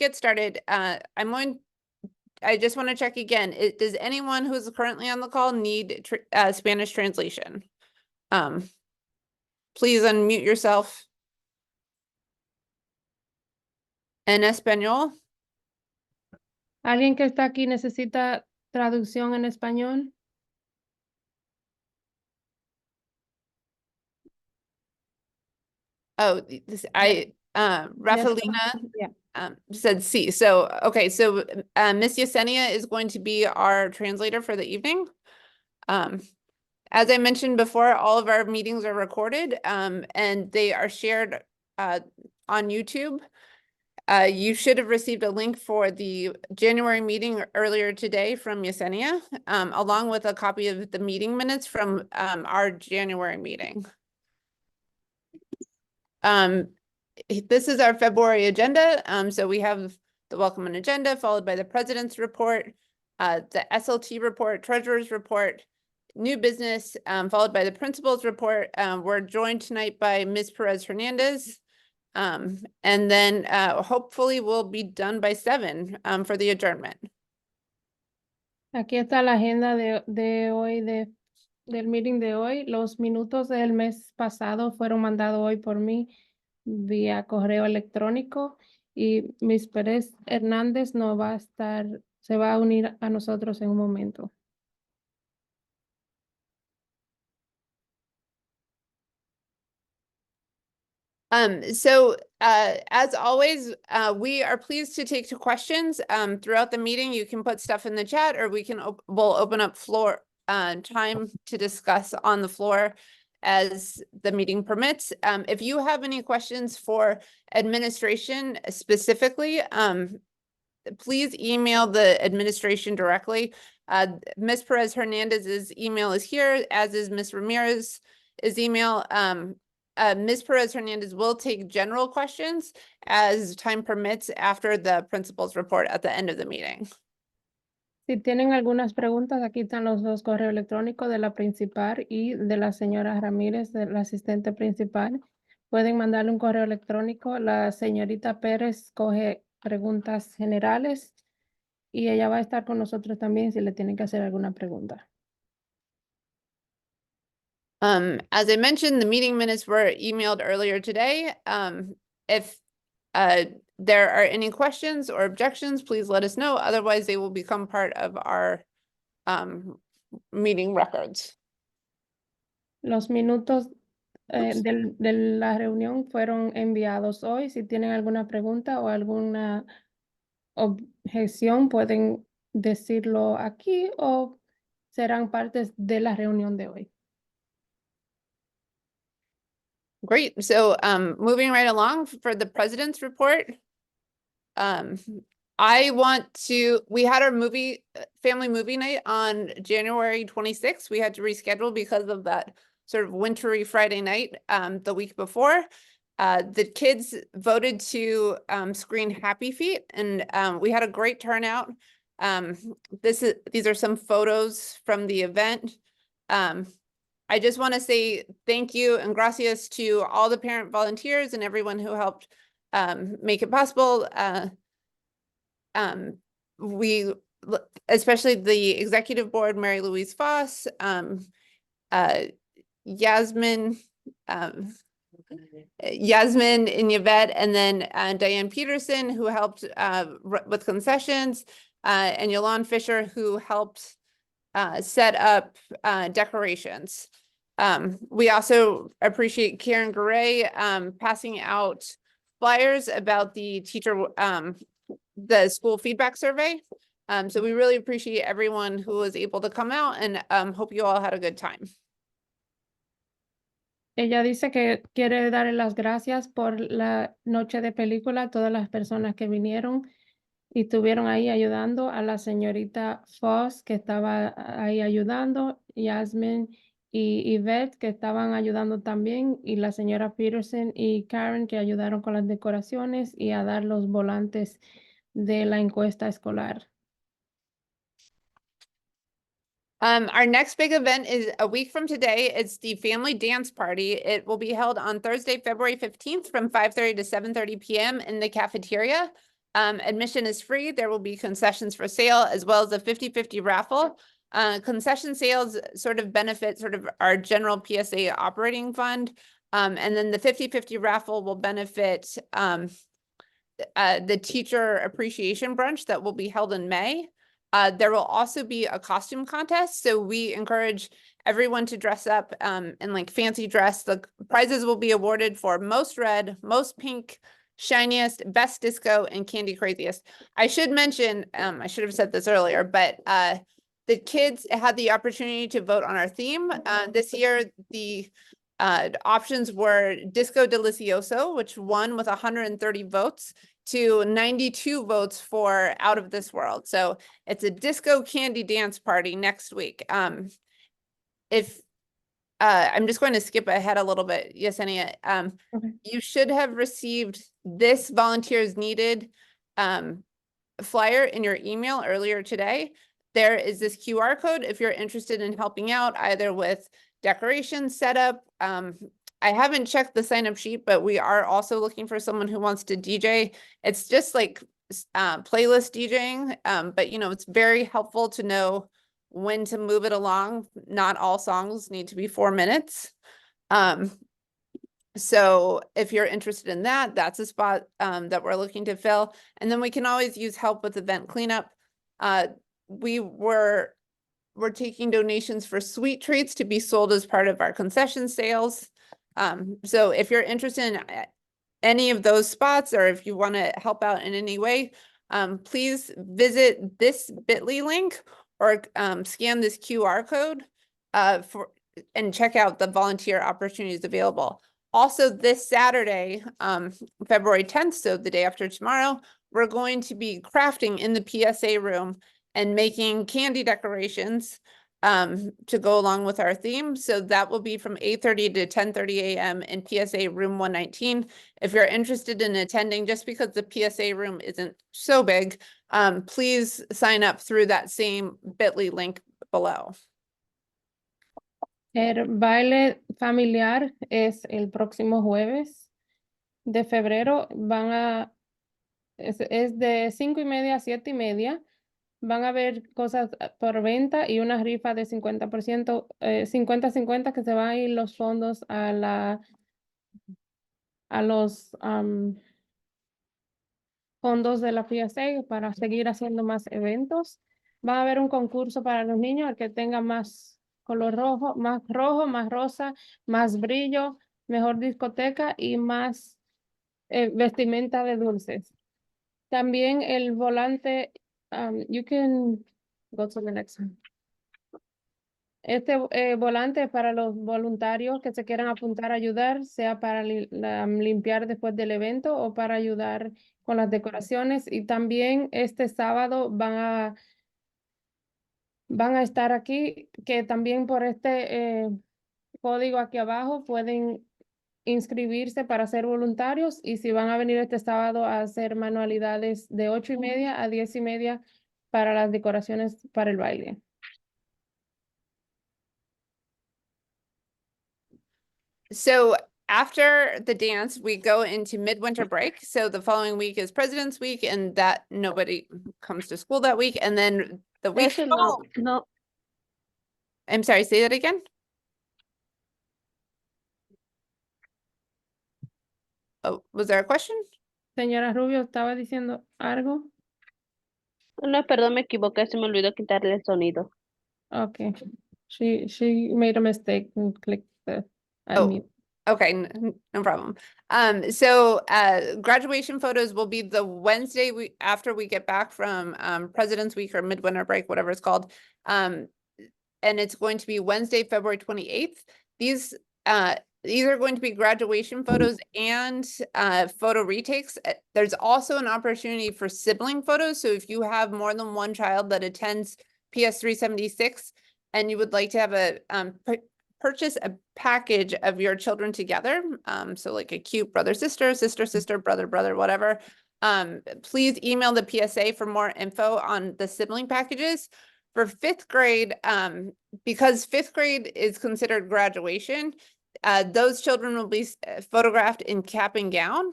get started, I just want to check again. Does anyone who's currently on the call need Spanish translation? Please unmute yourself. En español. ¿Alguien que está aquí necesita traducción en español? Oh, Rafaelina said sí. So, okay, so Miss Yesenia is going to be our translator for the evening. As I mentioned before, all of our meetings are recorded and they are shared on YouTube. You should have received a link for the January meeting earlier today from Yesenia, along with a copy of the meeting minutes from our January meeting. This is our February agenda. So we have the welcome and agenda followed by the president's report, the SLT report, treasurer's report, new business, followed by the principal's report. We're joined tonight by Ms. Perez Hernandez. And then hopefully we'll be done by 7 for the adjournment. Aquí está la agenda de hoy, del meeting de hoy. Los minutos del mes pasado fueron mandados hoy por mí vía correo electrónico y Ms. Pérez Hernández no va a estar, se va a unir a nosotros en un momento. So as always, we are pleased to take questions throughout the meeting. You can put stuff in the chat, or we'll open up floor time to discuss on the floor as the meeting permits. If you have any questions for administration specifically, please email the administration directly. Ms. Perez Hernandez's email is here, as is Ms. Ramirez's email. Ms. Perez Hernandez will take general questions as time permits after the principal's report at the end of the meeting. Si tienen algunas preguntas, aquí están los dos correos electrónicos de la principal y de la señora Ramírez, de la asistente principal. Pueden mandarle un correo electrónico. La señorita Pérez coge preguntas generales y ella va a estar con nosotros también si le tienen que hacer alguna pregunta. As I mentioned, the meeting minutes were emailed earlier today. If there are any questions or objections, please let us know. Otherwise, they will become part of our meeting records. Los minutos de la reunión fueron enviados hoy. Si tienen alguna pregunta o alguna objeción, pueden decirlo aquí o serán partes de la reunión de hoy. Great. So moving right along for the president's report. We had our family movie night on January 26th. We had to reschedule because of that sort of wintry Friday night the week before. The kids voted to screen Happy Feet, and we had a great turnout. These are some photos from the event. I just want to say thank you and gracias to all the parent volunteers and everyone who helped make it possible. We, especially the executive board, Mary Louise Foss, Yasmin and Yvette, and then Diane Peterson, who helped with concessions, and Yolande Fisher, who helped set up decorations. We also appreciate Karen Garay passing out flyers about the the school feedback survey. So we really appreciate everyone who was able to come out, and hope you all had a good time. Ella dice que quiere darle las gracias por la noche de película a todas las personas que vinieron y estuvieron ahí ayudando, a la señorita Foss que estaba ahí ayudando, Yasmin y Yvette que estaban ayudando también, y la señora Peterson y Karen que ayudaron con las decoraciones y a dar los volantes de la encuesta escolar. Our next big event is a week from today. It's the family dance party. It will be held on Thursday, February 15th from 5:30 to 7:30 p.m. in the cafeteria. Admission is free. There will be concessions for sale as well as a 50-50 raffle. Concession sales sort of benefit sort of our general PSA operating fund. And then the 50-50 raffle will benefit the teacher appreciation brunch that will be held in May. There will also be a costume contest. So we encourage everyone to dress up in like fancy dress. The prizes will be awarded for most red, most pink, shiniest, best disco, and candy craziest. I should mention, I should have said this earlier, but the kids had the opportunity to vote on our theme. This year, the options were Disco Delicioso, which won with 130 votes, to 92 votes for Out of This World. So it's a disco candy dance party next week. If I'm just going to skip ahead a little bit, Yesenia. Okay. You should have received this volunteers needed flyer in your email earlier today. There is this QR code if you're interested in helping out either with decoration setup. I haven't checked the sign up sheet, but we are also looking for someone who wants to DJ. It's just like playlist DJing, but you know, it's very helpful to know when to move it along. Not all songs need to be 4 minutes. So if you're interested in that, that's a spot that we're looking to fill. And then we can always use help with event cleanup. We're taking donations for sweet treats to be sold as part of our concession sales. So if you're interested in any of those spots, or if you want to help out in any way, please visit this bit.ly link or scan this QR code and check out the volunteer opportunities available. Also, this Saturday, February 10th, so the day after tomorrow, we're going to be crafting in the PSA room and making candy decorations to go along with our theme. So that will be from 8:30 to 10:30 a.m. in PSA room 119. If you're interested in attending, just because the PSA room isn't so big, please sign up through that same bit.ly link below. El baile familiar es el próximo jueves de febrero. Es de 5:30 a 7:30. Van a haber cosas por venta y una rifa de 50%, 50-50, que se van a ir los fondos a los fondos de la PSA para seguir haciendo más eventos. Va a haber un concurso para los niños, el que tenga más color rojo, más rosa, más brillo, mejor discoteca y más vestimenta de dulces. También el volante, you can go to the next one. Este volante es para los voluntarios que se quieran apuntar a ayudar, sea para limpiar después del evento o para ayudar con las decoraciones. Y también este sábado van a estar aquí, que también por este código aquí abajo pueden inscribirse para ser voluntarios, y si van a venir este sábado a hacer manualidades de 8:30 a 10:30 para las decoraciones para el baile. So after the dance, we go into midwinter break. So the following week is President's Week, and that nobody comes to school that week. And then the week. No. I'm sorry, say that again. Oh, was there a question? Señora Rubio, ¿estaba diciendo algo? No, perdón, me equivoqué, se me olvidó quitarle el sonido. Okay. She made a mistake and clicked the unmute. Okay, no problem. So graduation photos will be the Wednesday after we get back from President's Week or midwinter break, whatever it's called. And it's going to be Wednesday, February 28th. These are going to be graduation photos and photo retakes. There's also an opportunity for sibling photos. So if you have more than one child that attends PS 376 and you would like to have purchase a package of your children together, so like a cute brother, sister, brother, whatever, please email the PSA for more info on the sibling packages. For 5th grade, because 5th grade is considered graduation, those children will be photographed in cap and gown.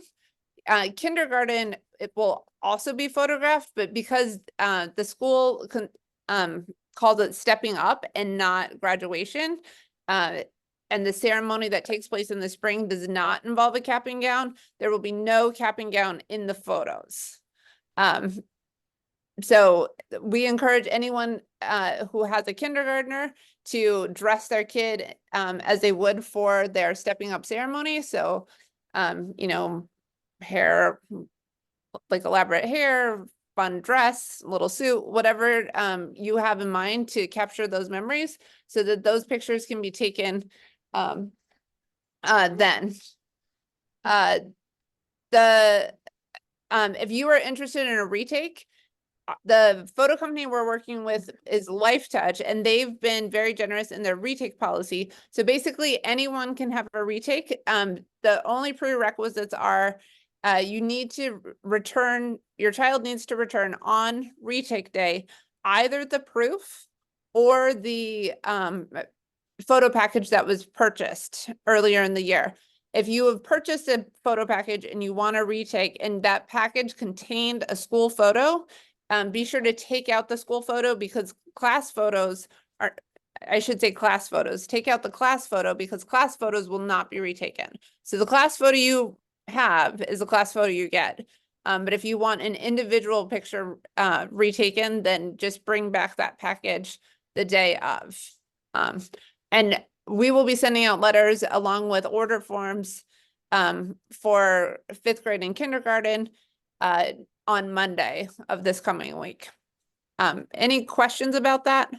Kindergarten, it will also be photographed, but because the school called it stepping up and not graduation, and the ceremony that takes place in the spring does not involve a cap and gown, there will be no cap and gown in the photos. So we encourage anyone who has a kindergartner to dress their kid as they would for their stepping up ceremony. So, you know, hair, like elaborate hair, fun dress, little suit, whatever you have in mind to capture those memories so that those pictures can be taken then. If you are interested in a retake, the photo company we're working with is Life Touch, and they've been very generous in their retake policy. So basically anyone can have a retake. The only prerequisites are you need to return, your child needs to return on retake day, either the proof or the photo package that was purchased earlier in the year. If you have purchased a photo package and you want to retake and that package contained a school photo, be sure to take out the school photo because class photos are, I should say class photos, take out the class photo because class photos will not be retaken. So the class photo you have is the class photo you get. But if you want an individual picture retaken, then just bring back that package the day of. And we will be sending out letters along with order forms for 5th grade and kindergarten on Monday of this coming week. Any questions about that?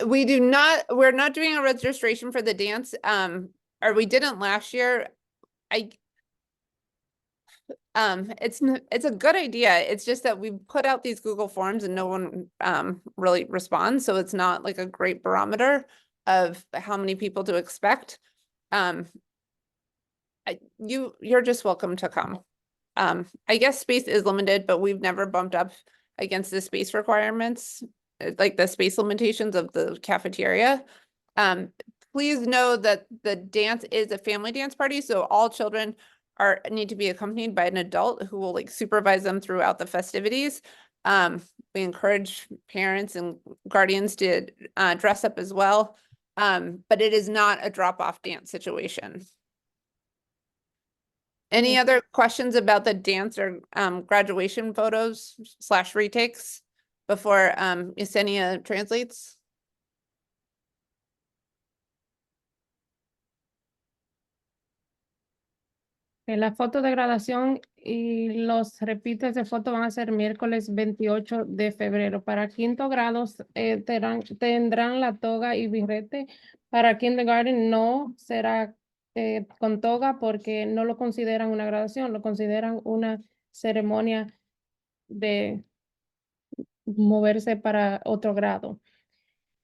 We do not, we're not doing a registration for the dance, or we didn't last year. It's a good idea. It's just that we put out these Google Forms and no one really responds. So it's not like a great barometer of how many people to expect. You're just welcome to come. I guess space is limited, but we've never bumped up against the space requirements, like the space limitations of the cafeteria. Please know that the dance is a family dance party, so all children need to be accompanied by an adult who will like supervise them throughout the festivities. We encourage parents and guardians to dress up as well, but it is not a drop-off dance situation. Any other questions about the dance or graduation photos / retakes before Yesenia translates? La foto de graduación y los repites de foto van a ser miércoles 28 de febrero. Para quinto grados tendrán la toga y birrete. Para kindergarten no será con toga porque no lo consideran una graduación, lo consideran una ceremonia de moverse para otro grado.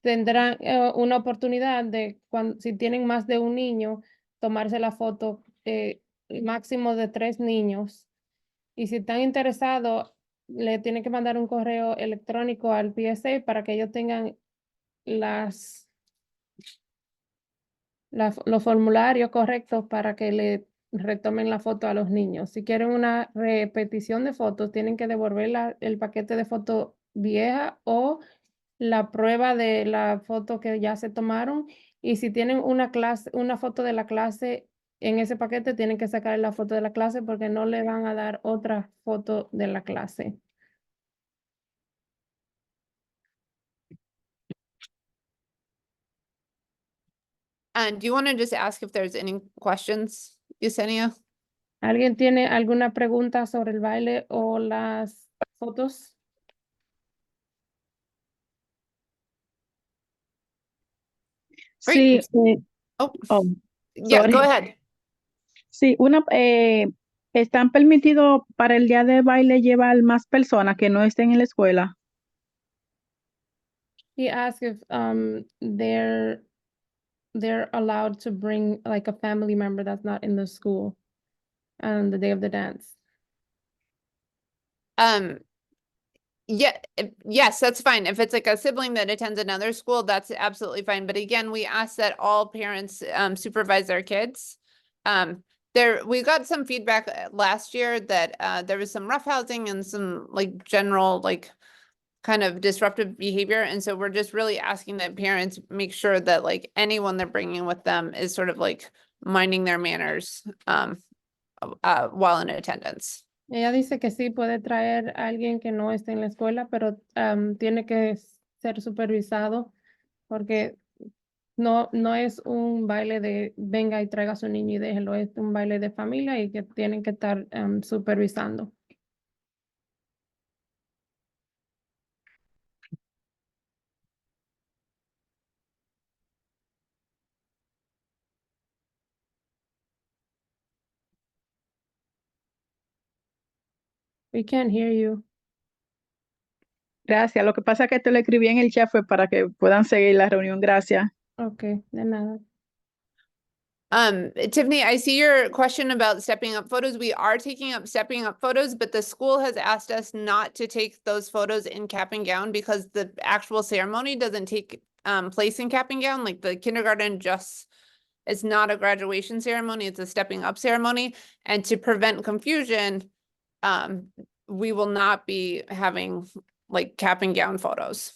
Tendrán una oportunidad de, si tienen más de un niño, tomarse la foto máximo de 3 niños. Y si están interesados, le tienen que mandar un correo electrónico al PSA para que ellos tengan los formularios correctos para que le retomen la foto a los niños. Si quieren una repetición de fotos, tienen que devolver el paquete de foto vieja o la prueba de la foto que ya se tomaron. Y si tienen una foto de la clase en ese paquete, tienen que sacar la foto de la clase porque no le van a dar otra foto de la clase. And do you want to just ask if there's any questions, Yesenia? ¿Alguien tiene alguna pregunta sobre el baile o las fotos? Great. Sí, Yeah, sorry. go ahead. Sí, ¿están permitidos para el día de baile llevar más personas que no estén en la escuela? He asked if they're allowed to bring like a family member that's not in the school on the day of the dance. Yeah, yes, that's fine. If it's like a sibling that attends another school, that's absolutely fine. But again, we ask that all parents supervise their kids. We got some feedback last year that there was some roughhousing and some like general like kind of disruptive behavior. And so we're just really asking that parents make sure that like anyone they're bringing with them is sort of like minding their manners while in attendance. Ella dice que sí puede traer a alguien que no esté en la escuela, pero tiene que ser supervisado porque no es un baile de venga y traiga a su niño y déjelo, es un baile de familia y que tienen que estar supervisando. We can't hear you. Gracias. Lo que pasa es que te lo escribí en el chat fue para que puedan seguir la reunión. Gracias. Okay, de nada. Tiffany, I see your question about stepping up photos. We are taking up stepping up photos, but the school has asked us not to take those photos in cap and gown because the actual ceremony doesn't take place in cap and gown. Like the kindergarten it's not a graduation ceremony, it's a stepping up ceremony. And to prevent confusion, we will not be having like cap and gown photos.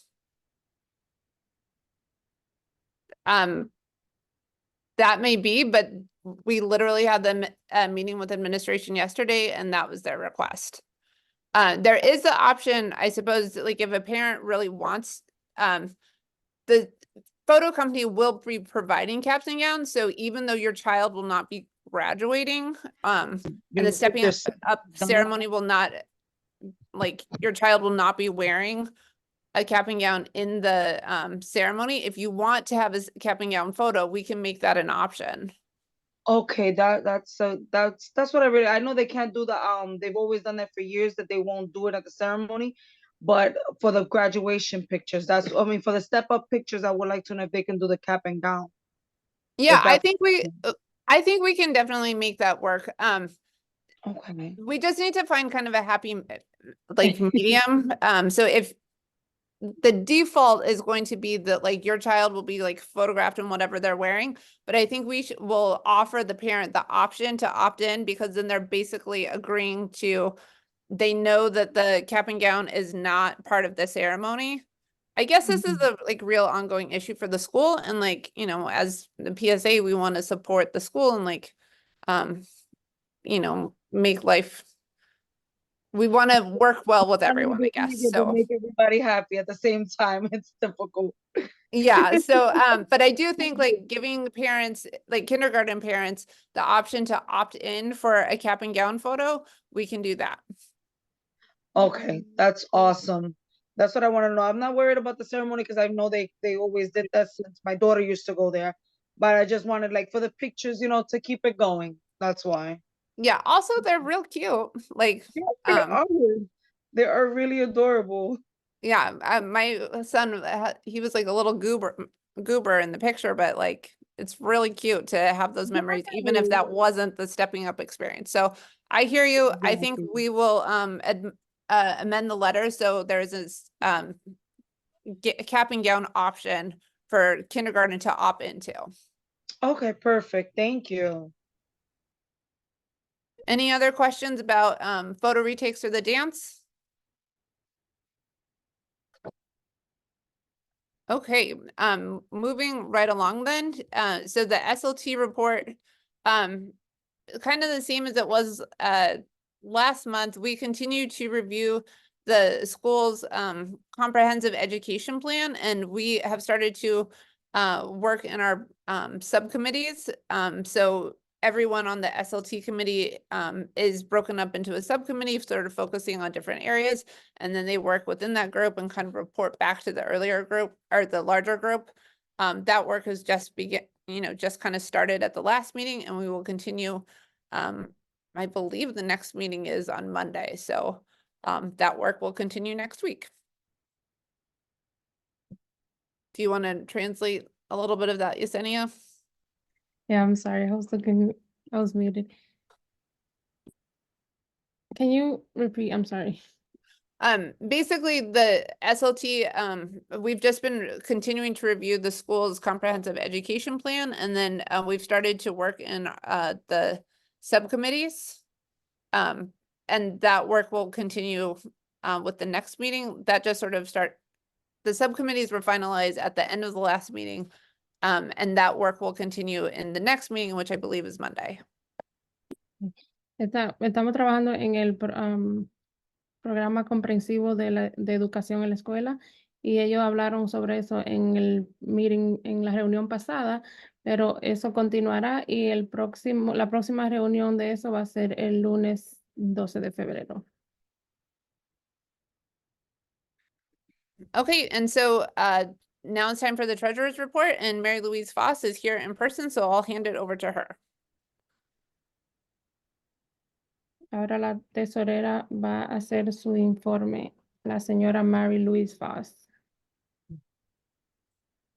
That may be, but we literally had them meeting with administration yesterday and that was their request. There is the option, I suppose, like if a parent really wants, the photo company will be providing caps and gowns. So even though your child will not be graduating, and the stepping up ceremony will not, like your child will not be wearing a cap and gown in the ceremony. If you want to have a cap and gown photo, we can make that an option. Okay, that's what I know they can't do the they've always done that for years that they won't do it at the ceremony, but for the graduation pictures, for the step up pictures, I would like to know if they can do the cap and gown. Yeah, I think we can definitely make that work. Okay. We just need to find kind of a happy like medium. So if the default is going to be that like your child will be like photographed in whatever they're wearing, but I think will offer the parent the option to opt in because then they're basically agreeing to, they know that the cap and gown is not part of the ceremony. I guess this is a like real ongoing issue for the school and like, you know, as the PSA, we want to support the school and like, you know, make life, we want to work well with everyone, I guess. So make everybody happy at the same time. It's difficult. yeah. So, but I do think like giving the parents, like kindergarten parents, the option to opt in for a cap and gown photo, we can do that. Okay, that's awesome. That's what I want to know. I'm not worried about the ceremony because I know they always did that since my daughter used to go there. But I just wanted like for the pictures, you know, to keep it going. That's why. Yeah. Also, they're real cute. Like, They are really adorable. yeah, my son, he was like a little goober in the picture, but like it's really cute to have those memories, even if that wasn't the stepping up experience. So I hear you. I think we will amend the letter so there's this cap and gown option for kindergarten to opt into. Okay, perfect. Thank you. Any other questions about photo retakes or the dance? Okay, moving right along then. So the SLT report, kind of the same as it was last month. We continue to review the school's comprehensive education plan, and we have started to work in our subcommittees. So everyone on the SLT committee is broken up into a subcommittee, sort of focusing on different areas, and then they work within that group and kind of report back to the earlier group or the larger group. That work has just just kind of started at the last meeting, and we will continue. I believe the next meeting is on Monday, so that work will continue next week. Do you want to translate a little bit of that, Yesenia? Yeah, I'm sorry. I was muted. Can you repeat? I'm sorry. Basically the SLT, we've just been continuing to review the school's comprehensive education plan, and then we've started to work in the subcommittees. And that work will continue with the next meeting. That just sort of the subcommittees were finalized at the end of the last meeting. And that work will continue in the next meeting, which I believe is Monday. Estamos trabajando en el programa comprensivo de educación en la escuela, y ellos hablaron sobre eso en el meeting, en la reunión pasada, pero eso continuará, y la próxima reunión de eso va a ser el lunes 12 de febrero. Okay, and so now it's time for the treasurer's report, and Mary Louise Foss is here in person, so I'll hand it over to her. Ahora la tesorera va a hacer su informe, la señora Mary Louise Foss.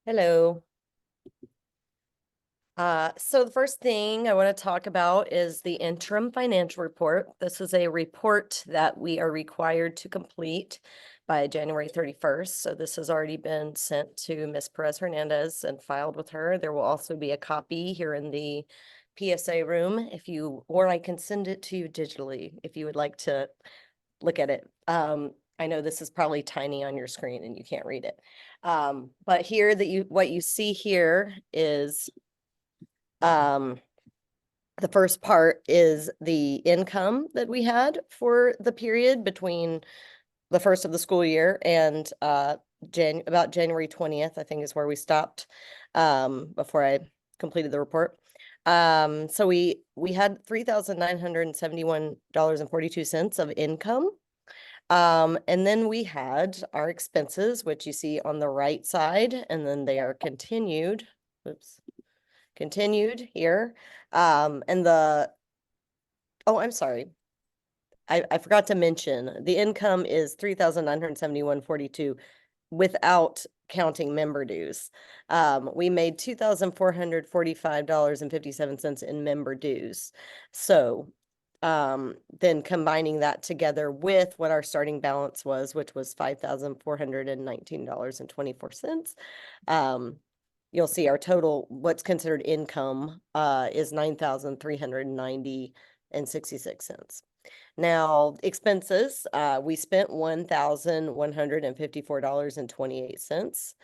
Hello. So the first thing I want to talk about is the interim financial report. This is a report that we are required to complete by January 31st. So this has already been sent to Ms. Perez Hernandez and filed with her. There will also be a copy here in the PSA room or I can send it to you digitally if you would like to look at it. I know this is probably tiny on your screen and you can't read it. But here what you see here is the first part is the income that we had for the period between the first of the school year and about January 20th, I think is where we stopped before I completed the report. So we had $3,971.42 of income. And then we had our expenses, which you see on the right side, and then they are continued here. I'm sorry. I forgot to mention the income is $3,971.42 without counting member dues. We made $2,445.57 in member dues. So then combining that together with what our starting balance was, which was $5,419.24. You'll see our total, what's considered income, is $9,390.66. Now, expenses, we spent $1,154.28.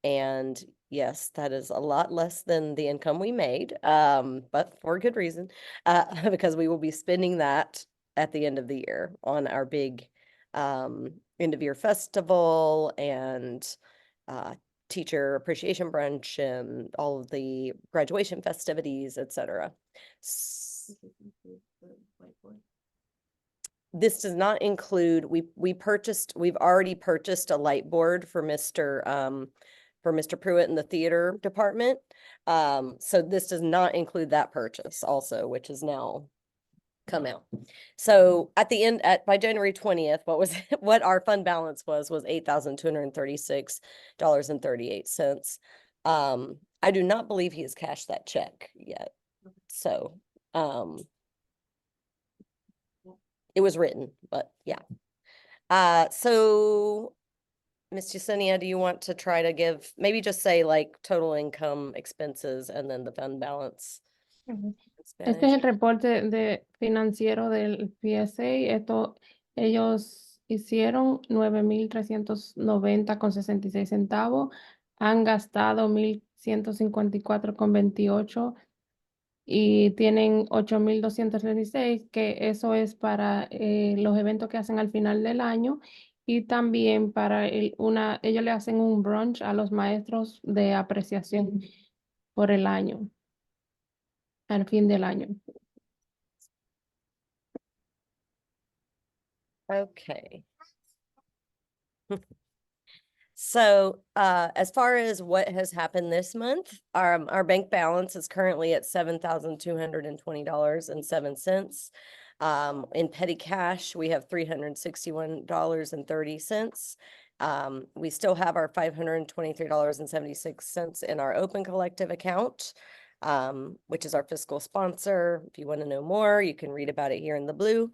And yes, that is a lot less than the income we made, but for good reason, because we will be spending that at the end of the year on our big end of year festival and teacher appreciation brunch and all of the graduation festivities, etc. This does not include, we've already purchased a light board for Mr. Pruitt in the theater department. So this does not include that purchase also, which is now come out. So at the end, by January 20th, what our fund balance was $8,236.38. I do not believe he has cashed that check yet. So, it was written, but yeah. So Ms. Yesenia, do you want to try to maybe just say like total income, expenses, and then the fund balance? Este es el reporte financiero del PSA. Ellos hicieron 9,390,66 centavos. Han gastado 1,154,28 y tienen 8,236, que eso es para los eventos que hacen al final del año, y también para ellos le hacen un brunch a los maestros de apreciación por el año, al fin del año. Okay. So as far as what has happened this month, our bank balance is currently at $7,220.07. In petty cash, we have $361.30. We still have our $523.76 in our open collective account, which is our fiscal sponsor. If you want to know more, you can read about it here in the blue.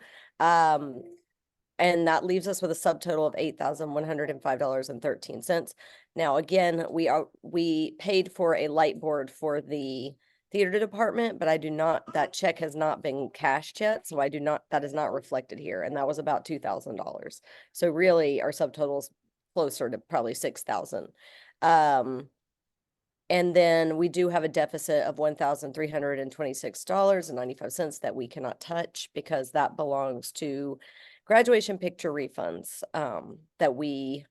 And that leaves us with a subtotal of $8,105.13. Now, again, we paid for a light board for the theater department, but that check has not been cashed yet. So that is not reflected here. And that was about $2,000. So really our subtotal is closer to probably 6,000. And then we do have a deficit of $1,326.95 that we cannot touch because that belongs to graduation picture refunds that we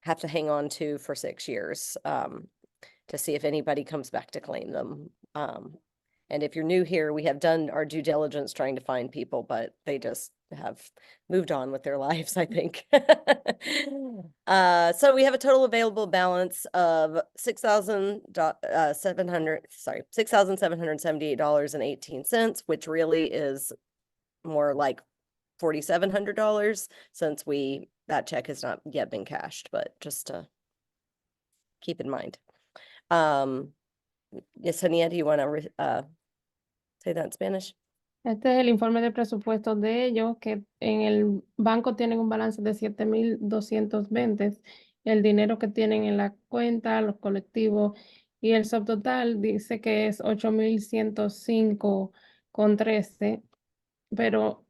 have to hang on to for 6 years to see if anybody comes back to claim them. And if you're new here, we have done our due diligence trying to find people, but they just have moved on with their lives, I think. So we have a total available balance of $6,778.18, which really is more like $4,700 since that check has not yet been cashed, but just to keep in mind. Yesenia, do you want to say that in Spanish? Este es el informe de presupuestos de ellos, que en el banco tienen un balance de 7,220. El dinero que tienen en la cuenta, los colectivos y el subtotal dice que es 8,105,13, pero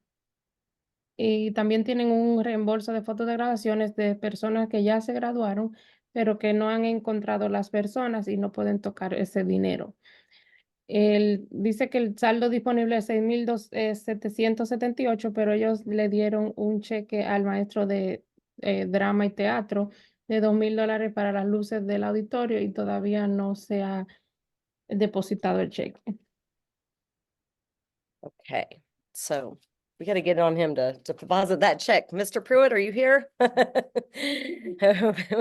y también tienen un reembolso de fotos de graduaciones de personas que ya se graduaron, pero que no han encontrado las personas y no pueden tocar ese dinero. Dice que el saldo disponible es 6,778, pero ellos le dieron un cheque al maestro de drama y teatro de $2,000 para las luces del auditorio y todavía no se ha depositado el cheque. Okay, so we got to get on him to deposit that check. Mr. Pruitt, are you here?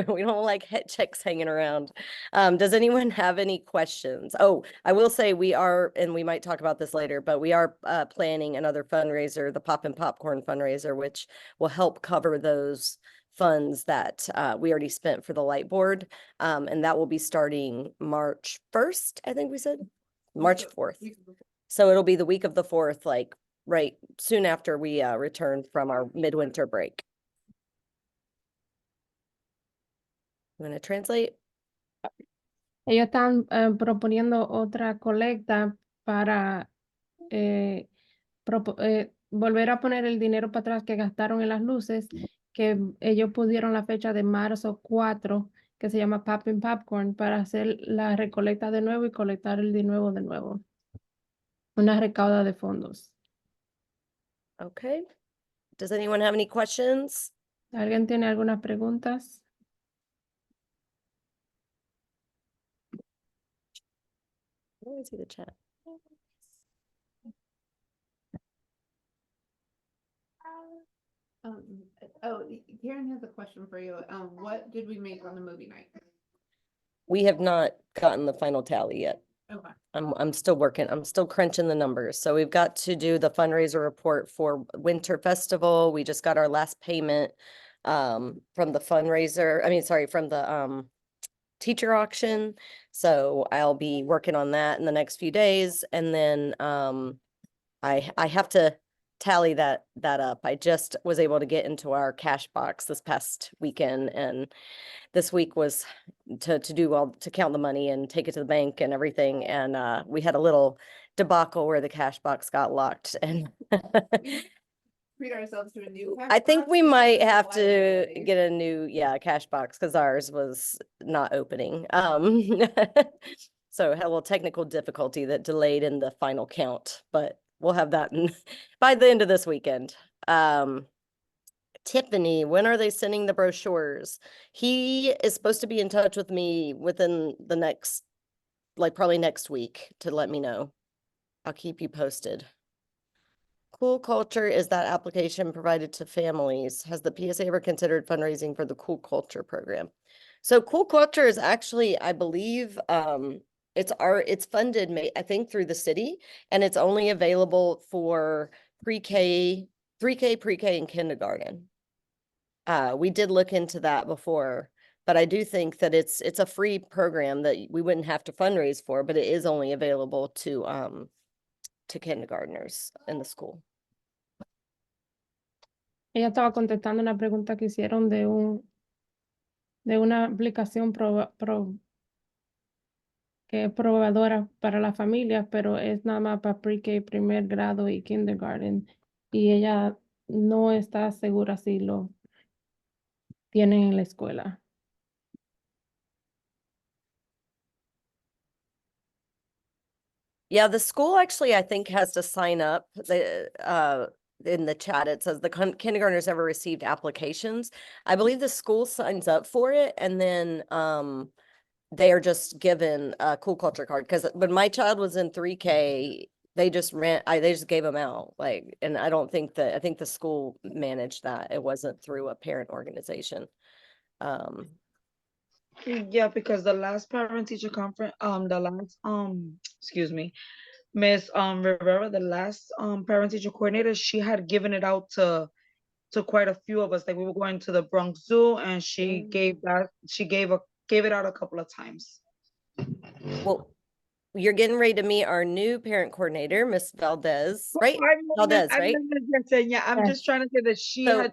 We don't like checks hanging around. Does anyone have any questions? Oh, I will say we are, and we might talk about this later, but we are planning another fundraiser, the Poppin Popcorn fundraiser, which will help cover those funds that we already spent for the light board. And that will be starting March 1st, I think we said. March 4th. So it'll be the week of the 4th, like right soon after we return from our midwinter break. I'm going to translate. Ellos están proponiendo otra colecta para volver a poner el dinero para atrás que gastaron en las luces, que ellos pusieron la fecha de marzo 4, que se llama Poppin Popcorn, para hacer la recolecta de nuevo y colectar el dinero de nuevo. Una recauda de fondos. Okay. Does anyone have any questions? ¿Alguien tiene algunas preguntas? Let me see the chat. Karen has a question for you. What did we make on the movie night? We have not gotten the final tally yet. Okay. I'm still working. I'm still crunching the numbers. So we've got to do the fundraiser report for Winter Festival. We just got our last payment from the fundraiser. From the teacher auction. So I'll be working on that in the next few days. And then I have to tally that up. I just was able to get into our cash box this past weekend, and this week was to count the money and take it to the bank and everything. And we had a little debacle where the cash box got locked, and Treat ourselves to a new cash I think box we because might there's a have lot of to days. get a new cash box because ours was not opening. So had a little technical difficulty that delayed in the final count, but we'll have that by the end of this weekend. Tiffany, when are they sending the brochures? He is supposed to be in touch with me within the next, probably next week to let me know. I'll keep you posted. Cool Culture is that application provided to families. Has the PSA ever considered fundraising for the Cool Culture program? So Cool Culture is actually, I believe, it's funded, I think, through the city, and it's only available for pre-K, pre-K, and kindergarten. We did look into that before, but I do think that it's a free program that we wouldn't have to fundraise for, but it is only available to kindergartners in the school. Ella estaba contestando una pregunta que hicieron de una aplicación que es probadora para las familias, pero es nada más para pre-K, primer grado y kindergarten. Y ella no está segura si lo tienen en la escuela. Yeah, the school actually, I think, has to sign up. In the chat, it says the kindergartners ever received applications. I believe the school signs up for it, and then they are just given a cool culture card. Because when my child was in 3K, they just they just gave them out. Like, and I don't think I think the school managed that. It wasn't through a parent organization. Yeah, because the last parent teacher conference, the last, excuse me, Miss Rivera, the last parent teacher coordinator, she had given it out to quite a few of us. Like we were going to the Bronx Zoo, and she gave it out a couple of times. Well, you're getting ready to meet our new parent coordinator, Miss Valdez, right? Valdez, right? Yeah, I'm Yes. just trying to say that she So-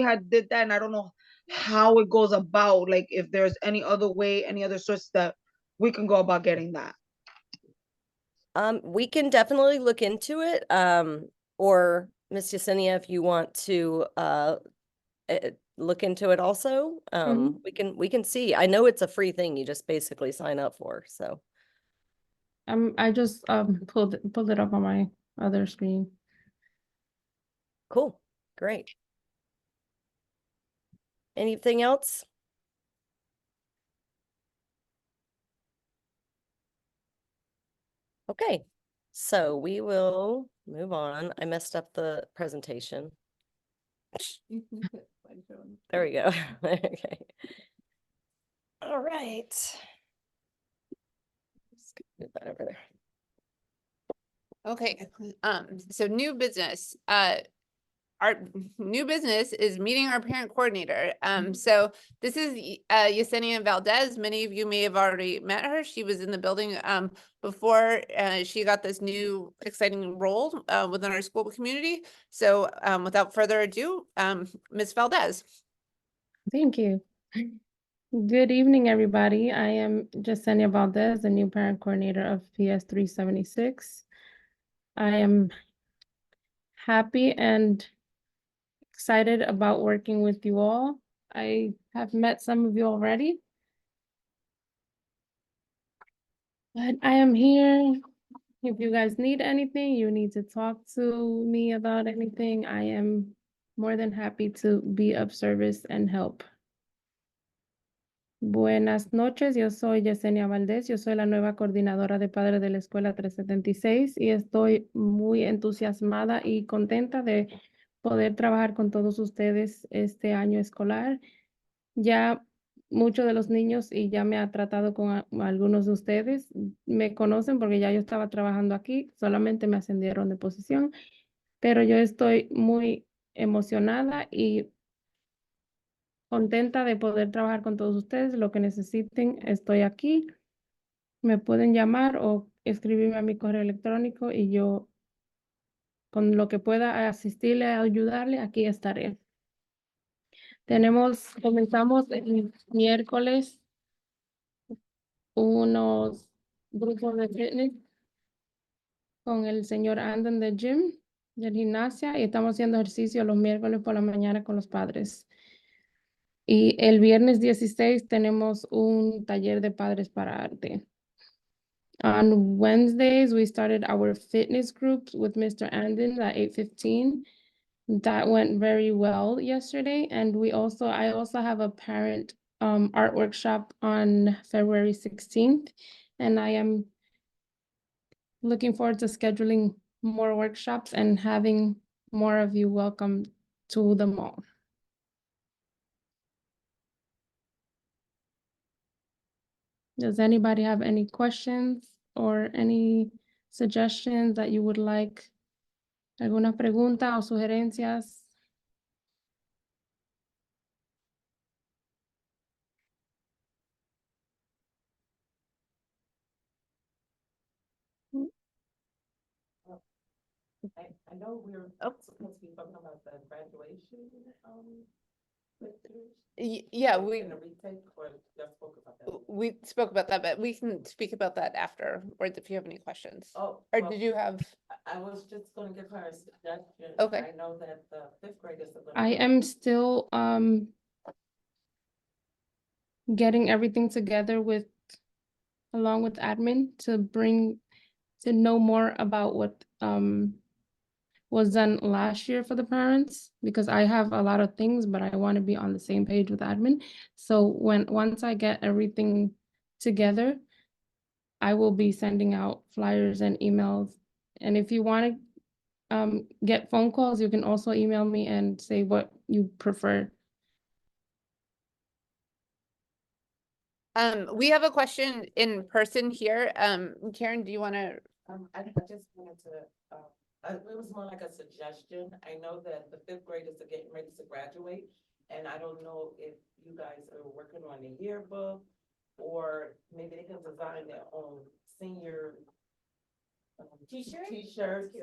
had did that, and I don't know how it goes about. Like if there's any other way, any other source that we can go about getting that. We can definitely look into it. Or Miss Yesenia, if you want to look into it also, we can see. I know it's a free thing. You just basically sign up for. So I just pulled it up on my other screen. cool, great. Anything else? Okay, so we will move on. I messed up the presentation. There we go. Okay. All right. Just move that over there. Okay, so new business, our new business is meeting our parent coordinator. So this is Yesenia Valdez. Many of you may have already met her. She was in the building before she got this new exciting role within our school community. So without further ado, Ms. Valdez. Thank you. Good evening, everybody. I am Yesenia Valdez, the new parent coordinator of PS 376. I am happy and excited about working with you all. I have met some of you already. But I am here. If you guys need anything, you need to talk to me about anything, I am more than happy to be of service and help. Buenas noches, yo soy Yesenia Valdez, yo soy la nueva coordinadora de padres de la Escuela 376 y estoy muy entusiasmada y contenta de poder trabajar con todos ustedes este año escolar. Ya muchos de los niños, y ya me ha tratado con algunos de ustedes, me conocen porque ya yo estaba trabajando aquí, solamente me ascendieron de posición, pero yo estoy muy emocionada y contenta de poder trabajar con todos ustedes. Lo que necesiten, estoy aquí. Me pueden llamar o escribirme a mi correo electrónico y yo, con lo que pueda asistirle, ayudarle, aquí estaré. Comenzamos el miércoles unos grupos de fitness con el señor Anden de gym, del gimnasia, y estamos haciendo ejercicio los miércoles por la mañana con los padres. Y el viernes 16 tenemos un taller de padres para arte. On Wednesdays, we started our fitness group with Mr. Anden at 8:15. That went very well yesterday. And I also have a parent art workshop on February 16th. And I am looking forward to scheduling more workshops and having more of you welcome to the mall. Does anybody have any questions or any suggestions that you would like? ¿Alguna pregunta o sugerencias? I know we're supposed to be talking about the graduation, pictures. Yeah, we, In a retake, or just spoke about that? we spoke about that, but we can speak about that afterwards if you have any questions. Oh, Or well, did you have? I was just gonna give her a suggestion. Okay. I know that the fifth graders are gonna. I am still getting everything together along with admin to know more about what was done last year for the parents, because I have a lot of things, but I want to be on the same page with admin. So once I get everything together, I will be sending out flyers and emails. And if you want to get phone calls, you can also email me and say what you prefer. We have a question in person here. Karen, do you want to? I just wanted to, it was more like a suggestion. I know that the fifth graders are getting ready to graduate, and I don't know if you guys are working on a yearbook, or maybe they can design their own senior T-shirt? T-shirts,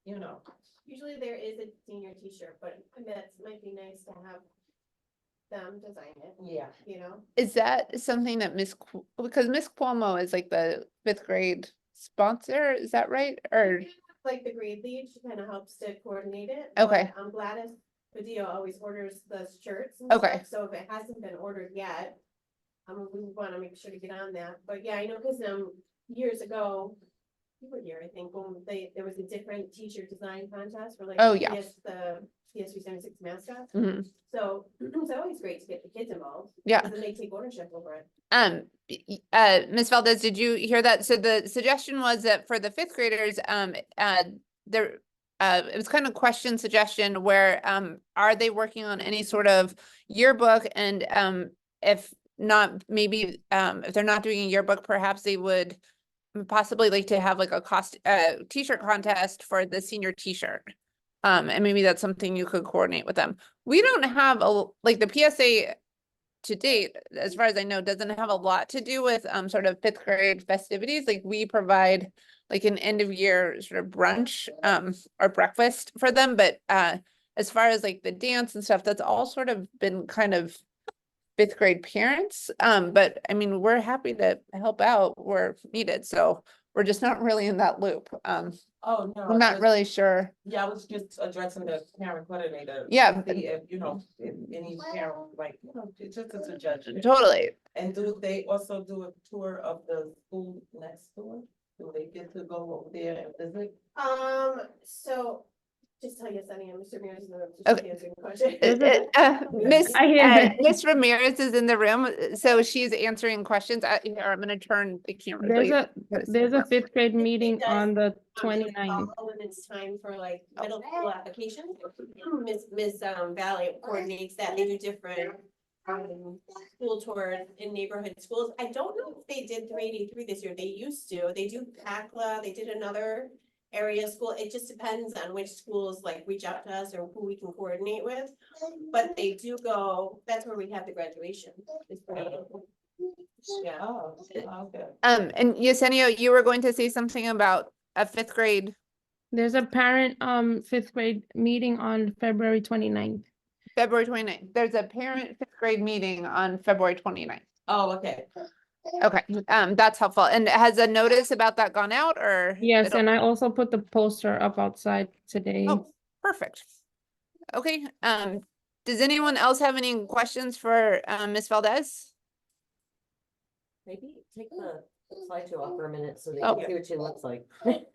you know. Usually there is a senior T-shirt, but that might be nice to have them design it, Yeah. you know? Is that something that because Miss Cuomo is like the fifth grade sponsor, is that right? Or Like the grade lead, she kind of helps to coordinate it. Okay. But Gladys Padilla always orders the shirts and Okay. stuff, so if it hasn't been ordered yet, we want to make sure to get on that. But yeah, I know, because years ago, you were here, I think, when there was a different t-shirt design contest for like. Oh, yeah. The CS376 mascot. Mhm. So it's always great to get the kids involved. Yeah. 'Cause then they take ownership over it. Ms. Valdez, did you hear that? So the suggestion was that for the fifth graders, there, it was kind of question suggestion where, are they working on any sort of yearbook? And, if not, maybe, if they're not doing a yearbook, perhaps they would possibly like to have like a t-shirt contest for the senior t-shirt. And maybe that's something you could coordinate with them. We don't have like the PSA to date, as far as I know, doesn't have a lot to do with sort of fifth grade festivities. Like we provide like an end of year sort of brunch or breakfast for them. But as far as like the dance and stuff, that's all sort of been kind of fifth grade parents. But I mean, we're happy to help out where needed. So we're just not really in that loop. Oh, no. I'm not really sure. Yeah, I was just addressing the parent coordinator. Yeah. to see if, if any parent, like, it's just a suggestion. Totally. And do they also do a tour of the school next door? Do they get to go over there and visit? So just tell you, Sunny, Mr. Ramirez is in the room, so Okay. she's answering the question. I hear that. Miss Ramirez is in the room, so she's answering questions. Here, I'm gonna turn the camera. so you can There's a fifth grade It meeting does, on the in the 29th. fall, when it's time for like middle school applications. Miss Valley coordinates that. They do different school tours in neighborhood schools. I don't know if they did 383 this year. They used to. They do PACLA. They did another area school. It just depends on which schools like reach out to us or who we can coordinate with. But they do go, that's where we have the graduation. Yeah. Oh, okay. And Yesenia, you were going to say something about a fifth grade, There's a parent fifth grade meeting on February 29th. February 29th. There's a parent fifth grade meeting on February 29th. Oh, okay. Okay, that's helpful. And has a notice about that gone out or? Yes, it'll- and I also put the poster up outside today. Oh, perfect. Okay, does anyone else have any questions for Ms. Valdez? Maybe take the slideshow off for a minute so they Oh. can see what she looks like.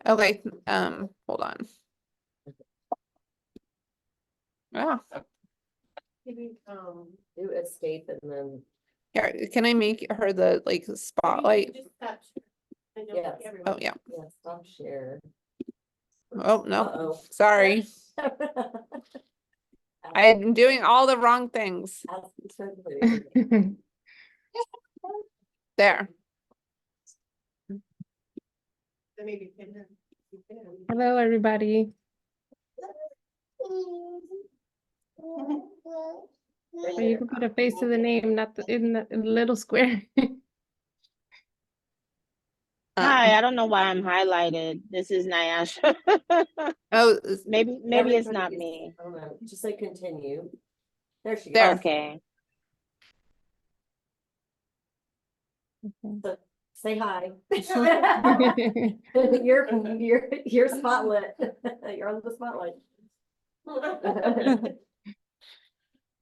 Okay, hold on. Yeah, Maybe, Do escape and then, here, can I make her the like spotlight? just stop. I know Yes. everyone- Oh, yeah. yeah, stop share. Oh, no, Uh-oh. sorry. I'm doing all the wrong things. There. So maybe you can, Hello, everybody. Or you can put a face to the name, not in the little square. Hi, I don't know why I'm highlighted. This is Nyasha. Oh, Maybe it's not me. Hold on, just say continue. There she There. goes. Okay. So, say hi. You're spotlit. You're on the spotlight.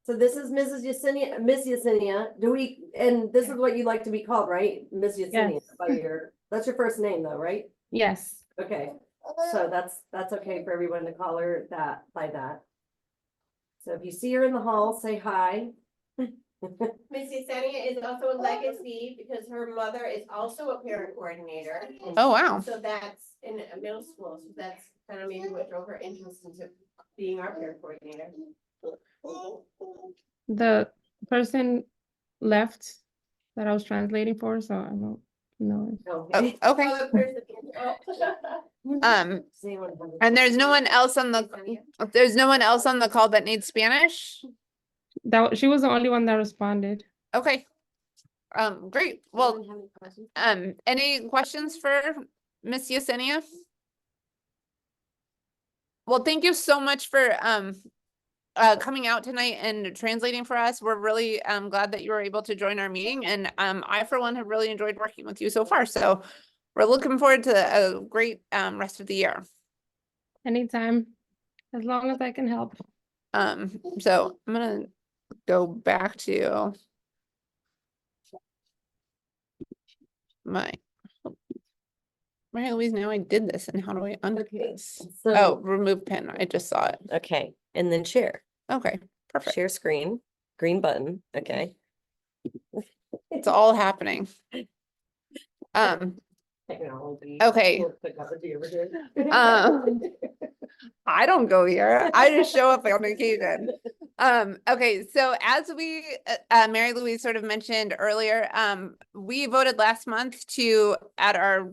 So this is Mrs. Yesenia, Miss Yesenia. And this is what you like to be called, right? Miss Yesenia Yes. that's your first name though, right? Yes. Okay. So that's okay for everyone to call her that by that. So if you see her in the hall, say hi. Miss Yesenia is also a legacy because her mother is also a parent coordinator. Oh, wow. So that's in a middle school, so that's kind of maybe what drove her interest into being our parent coordinator. The person left that I was translating for, so I don't know. Okay. Oh, okay. Other person- Um, Does anyone have a- and there's no one else on the call that needs Spanish? She was the only one that responded. Okay. Great. Well, Anyone have any questions? any questions for Miss Yesenia? Well, thank you so much for coming out tonight and translating for us. We're really glad that you were able to join our meeting, and I for one have really enjoyed working with you so far. So we're looking forward to a great rest of the year. Anytime, as long as I can help. So I'm gonna go back to my Mary Louise. Now I did this, and how do I undo Okay, this? so- Oh, remove pin. I just saw it. Okay, and then share. Okay, perfect. Share screen, green button, okay. It's all happening. Technology. Okay. Technology over here. I don't go here. I just show up on occasion. Okay, so as we Mary Louise sort of mentioned earlier, we voted last month at our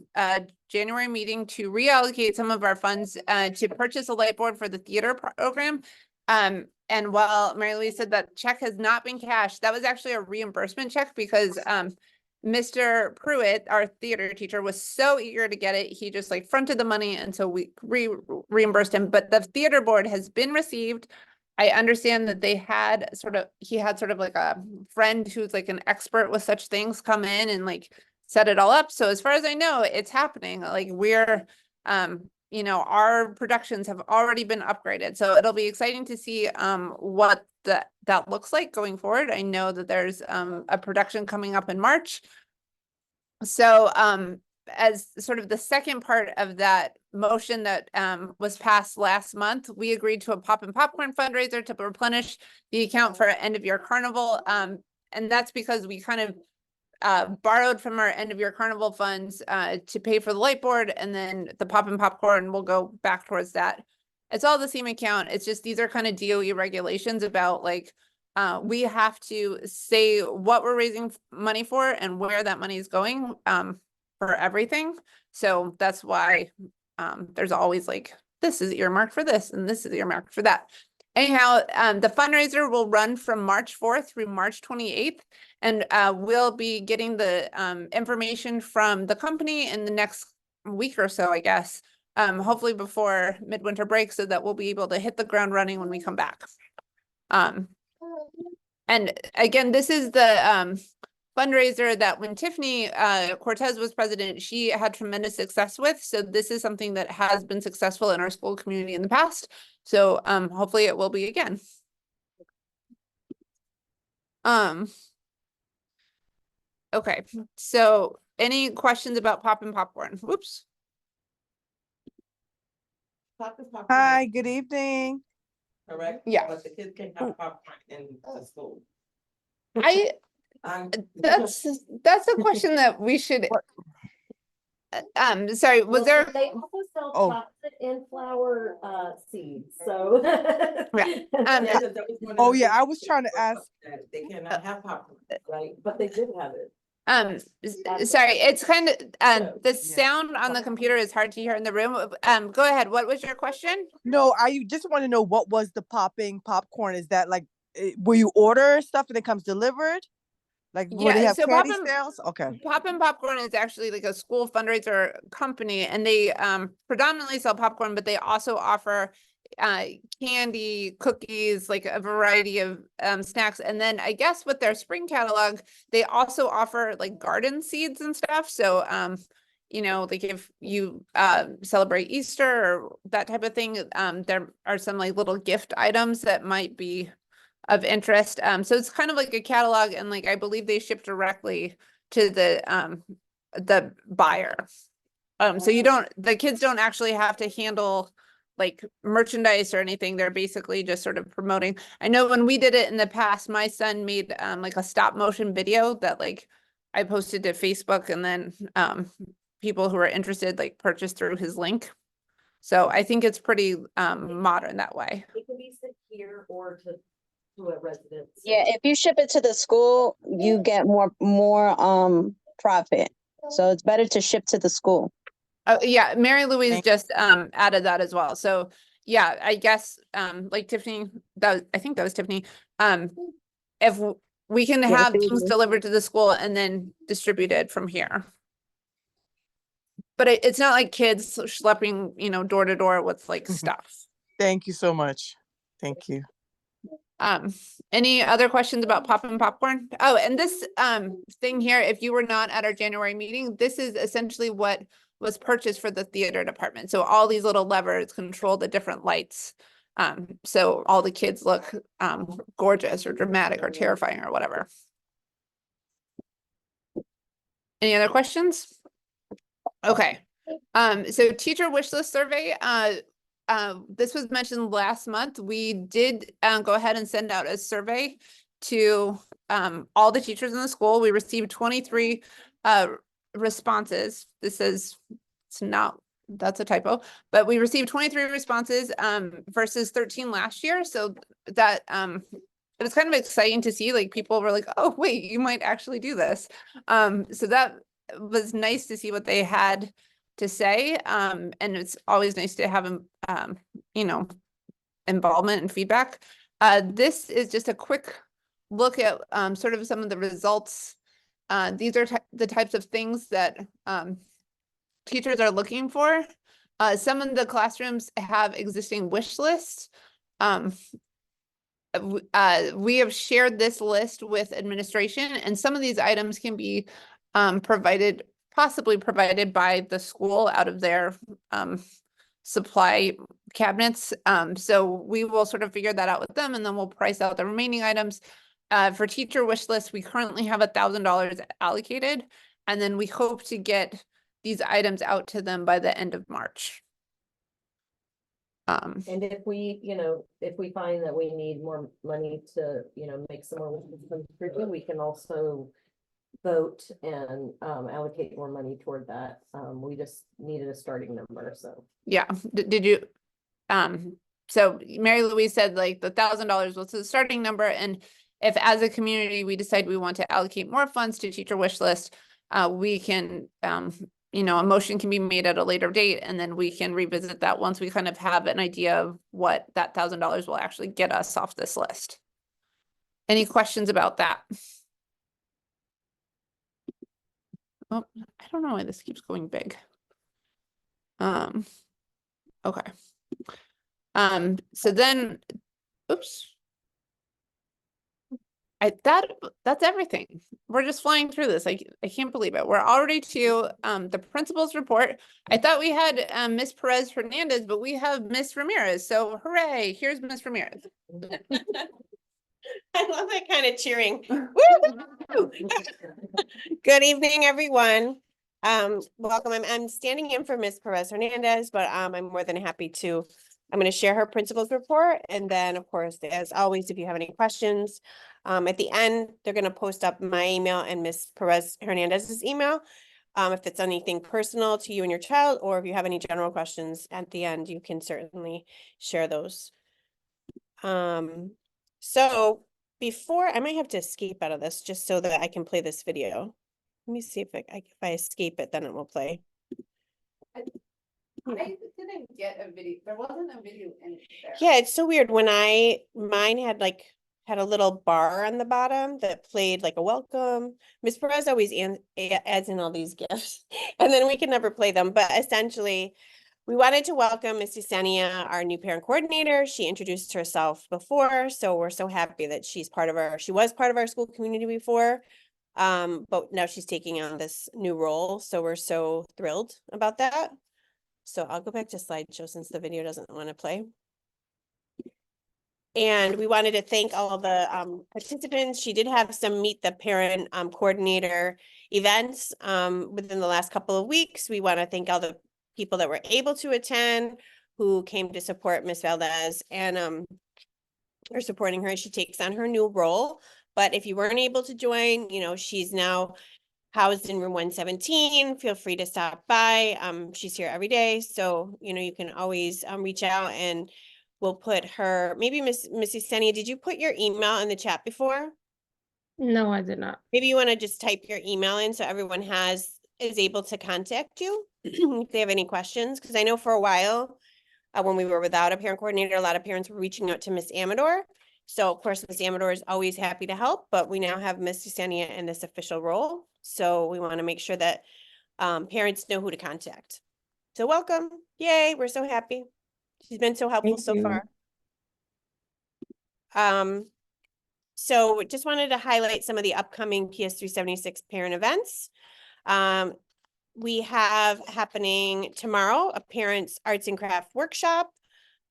January meeting to reallocate some of our funds to purchase a light board for the theater program. And while Mary Louise said that check has not been cashed, that was actually a reimbursement check because Mr. Pruitt, our theater teacher, was so eager to get it. He just like fronted the money until we reimbursed him. But the theater board has been received. I understand that he had sort of like a friend who's like an expert with such things come in and like set it all up. So as far as I know, it's happening. Like we're, our productions have already been upgraded. So it'll be exciting to see what that looks like going forward. I know that there's a production coming up in March. So as sort of the second part of that motion that was passed last month, we agreed to a Poppin Popcorn fundraiser to replenish the account for end of year carnival. And that's because we kind of borrowed from our end of year carnival funds to pay for the light board, and then the Poppin Popcorn will go back towards that. It's all the same account. It's just these are kind of DOE regulations about like we have to say what we're raising money for and where that money is going for everything. So that's why there's always like this is earmarked for this and this is earmarked for that. Anyhow, the fundraiser will run from March 4th through March 28th, and we'll be getting the information from the company in the next week or so, I guess, hopefully before midwinter break, so that we'll be able to hit the ground running when we come back. And again, this is the fundraiser that when Tiffany Cortez was president, she had tremendous success with. So this is something that has been successful in our school community in the past. So hopefully it will be again. Okay, so any questions about Poppin Popcorn? Whoops. Poppin Popcorn, Hi, good evening. correct? Yeah. But the kids can have popcorn in the school. That's a question that we should. Sorry, was there? They also sell Oh. chocolate and flour seeds, so. Yeah. That was one of Oh, the yeah, things I was trying to ask. that They cannot have popcorn. Right, but they did have it. Sorry, it's kind of the Yeah. sound on the computer is hard to hear in the room. Go ahead. What was your question? No, I just want to know what was the popping popcorn? Is that like, where you order stuff and it comes delivered? Like, will they Yeah, have so candy Poppin'- sales? Okay. Poppin Popcorn is actually like a school fundraiser company, and they predominantly sell popcorn, but they also offer candy, cookies, like a variety of snacks. And then I guess with their spring catalog, they also offer like garden seeds and stuff. So you know, like if you celebrate Easter or that type of thing, there are some like little gift items that might be of interest. So it's kind of like a catalog, and like I believe they ship directly to the buyer. So the kids don't actually have to handle like merchandise or anything. They're basically just sort of promoting. I know when we did it in the past, my son made like a stop motion video that like I posted to Facebook, and then people who are interested like purchased through his link. So I think it's pretty modern that way. It can be sent here or to a residence. Yeah, if you ship it to the school, you get more profit. So it's better to ship to the school. Oh, yeah, Mary Louise Thank- just added that as well. So yeah, I guess like Tiffany, I think that was Tiffany. If we can Yeah, have she was things there. delivered to the school and then distributed from here. But it's not like kids schlepping, you know, door to door with like stuff. Thank you so much. Thank you. Any other questions about Poppin' Popcorn? Oh, and this thing here, if you were not at our January meeting, this is essentially what was purchased for the theater department. So all these little levers control the different lights. So all the kids look gorgeous or dramatic or terrifying or whatever. Any other questions? Okay. So teacher wish list survey, this was mentioned last month. We did go ahead and send out a survey to all the teachers in the school. We received 23 responses. This is, that's a typo, but we received 23 responses versus 13 last year. So that it was kind of exciting to see, like people were like, oh wait, you might actually do this. So that was nice to see what they had to say. And it's always nice to have you know, involvement and feedback. This is just a quick look at sort of some of the results. These are the types of things that teachers are looking for. Some of the classrooms have existing wish lists. We have shared this list with administration, and some of these items can be possibly provided by the school out of their supply cabinets. So we will sort of figure that out with them, and then we'll price out the remaining items. For teacher wish lists, we currently have $1,000 allocated, and then we hope to get these items out to them by the end of March. And if we, you know, if we find that we need more money to, you know, make some more, we can also vote and allocate more money toward that. We just needed a starting number, so. Yeah, did you, so Mary Louise said like the $1,000 was the starting number, and if as a community we decide we want to allocate more funds to teacher wish list, we can, you know, a motion can be made at a later date, and then we can revisit that once we kind of have an idea of what that $1,000 will actually get us off this list. Any questions about that? Oh, I don't know why this keeps going big. Okay. So then, oops. That's everything. We're just flying through this. I can't believe it. We're already to the principal's report. I thought we had Miss Perez Hernandez, but we have Miss Ramirez. So hooray! Here's Miss Ramirez. I love that kind of cheering. Woo! Good evening, everyone. Welcome. I'm standing in for Miss Perez Hernandez, but I'm more than happy to. I'm going to share her principal's report, and then, of course, as always, if you have any questions, at the end, they're going to post up my email and Miss Perez Hernandez's email. If it's anything personal to you and your child, or if you have any general questions at the end, you can certainly share those. So before, I might have to escape out of this just so that I can play this video. Let me see if I escape it, then it will play. I didn't get a video. There wasn't a video in there. Yeah, it's so weird when mine had like had a little bar on the bottom that played like a welcome. Ms. Perez always adds in all these gifts, and then we can never play them. But essentially, we wanted to welcome Ms. Yesenia, our new parent coordinator. She introduced herself before, so we're so happy that she was part of our school community before. But now she's taking on this new role, so we're so thrilled about that. So I'll go back to slideshow since the video doesn't want to play. And we wanted to thank all of the participants. She did have some meet the parent coordinator events within the last couple of weeks. We want to thank all the people that were able to attend, who came to support Ms. Valdez and are supporting her as she takes on her new role. But if you weren't able to join, you know, she's now housed in room 117. Feel free to stop by. She's here every day. So, you know, you can always reach out, and we'll put her, maybe Miss Yesenia, did you put your email in the chat before? No, I did not. Maybe you want to just type your email in so everyone is able to contact you if they have any questions. Because I know for a while, when we were without a parent coordinator, a lot of parents were reaching out to Miss Amador. So of course, Miss Amador is always happy to help, but we now have Miss Yesenia in this official role. So we want to make sure that parents know who to contact. So welcome. Yay, we're so happy. She's been so helpful so far. So just wanted to highlight some of the upcoming PS376 parent events. We have happening tomorrow a parents arts and craft workshop.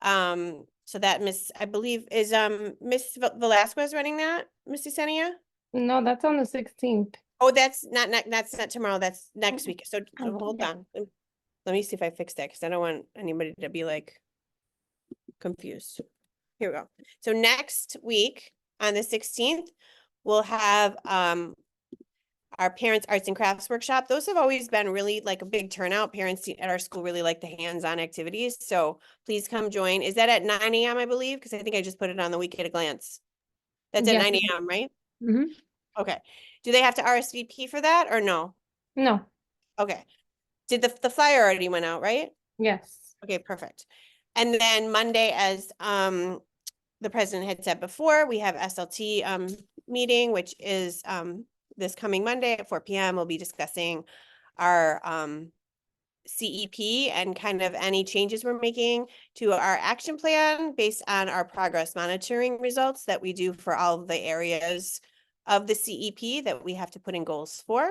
So that I believe is Miss Velasquez running that, Miss Yesenia? No, that's on the 16th. Oh, that's not tomorrow, that's next week. So hold on. Let me see if I fix that, because I don't want anybody to be like confused. Here we go. So next week on the 16th, we'll have our parents arts and crafts workshop. Those have always been really like a big turnout. Parents at our school really like the hands-on activities. So please come join. Is that at 9 a.m. I believe? Because I think I just put it on the week at a glance. That's at 9 a.m. right? Mm-hmm. Okay. Do they have to RSVP for that or no? No. Okay. Did the flyer already went out, right? Yes. Okay, perfect. And then Monday, as the president had said before, we have SLT meeting, which is this coming Monday at 4 p.m. We'll be discussing our CEP and kind of any changes we're making to our action plan based on our progress monitoring results that we do for all of the areas of the CEP that we have to put in goals for.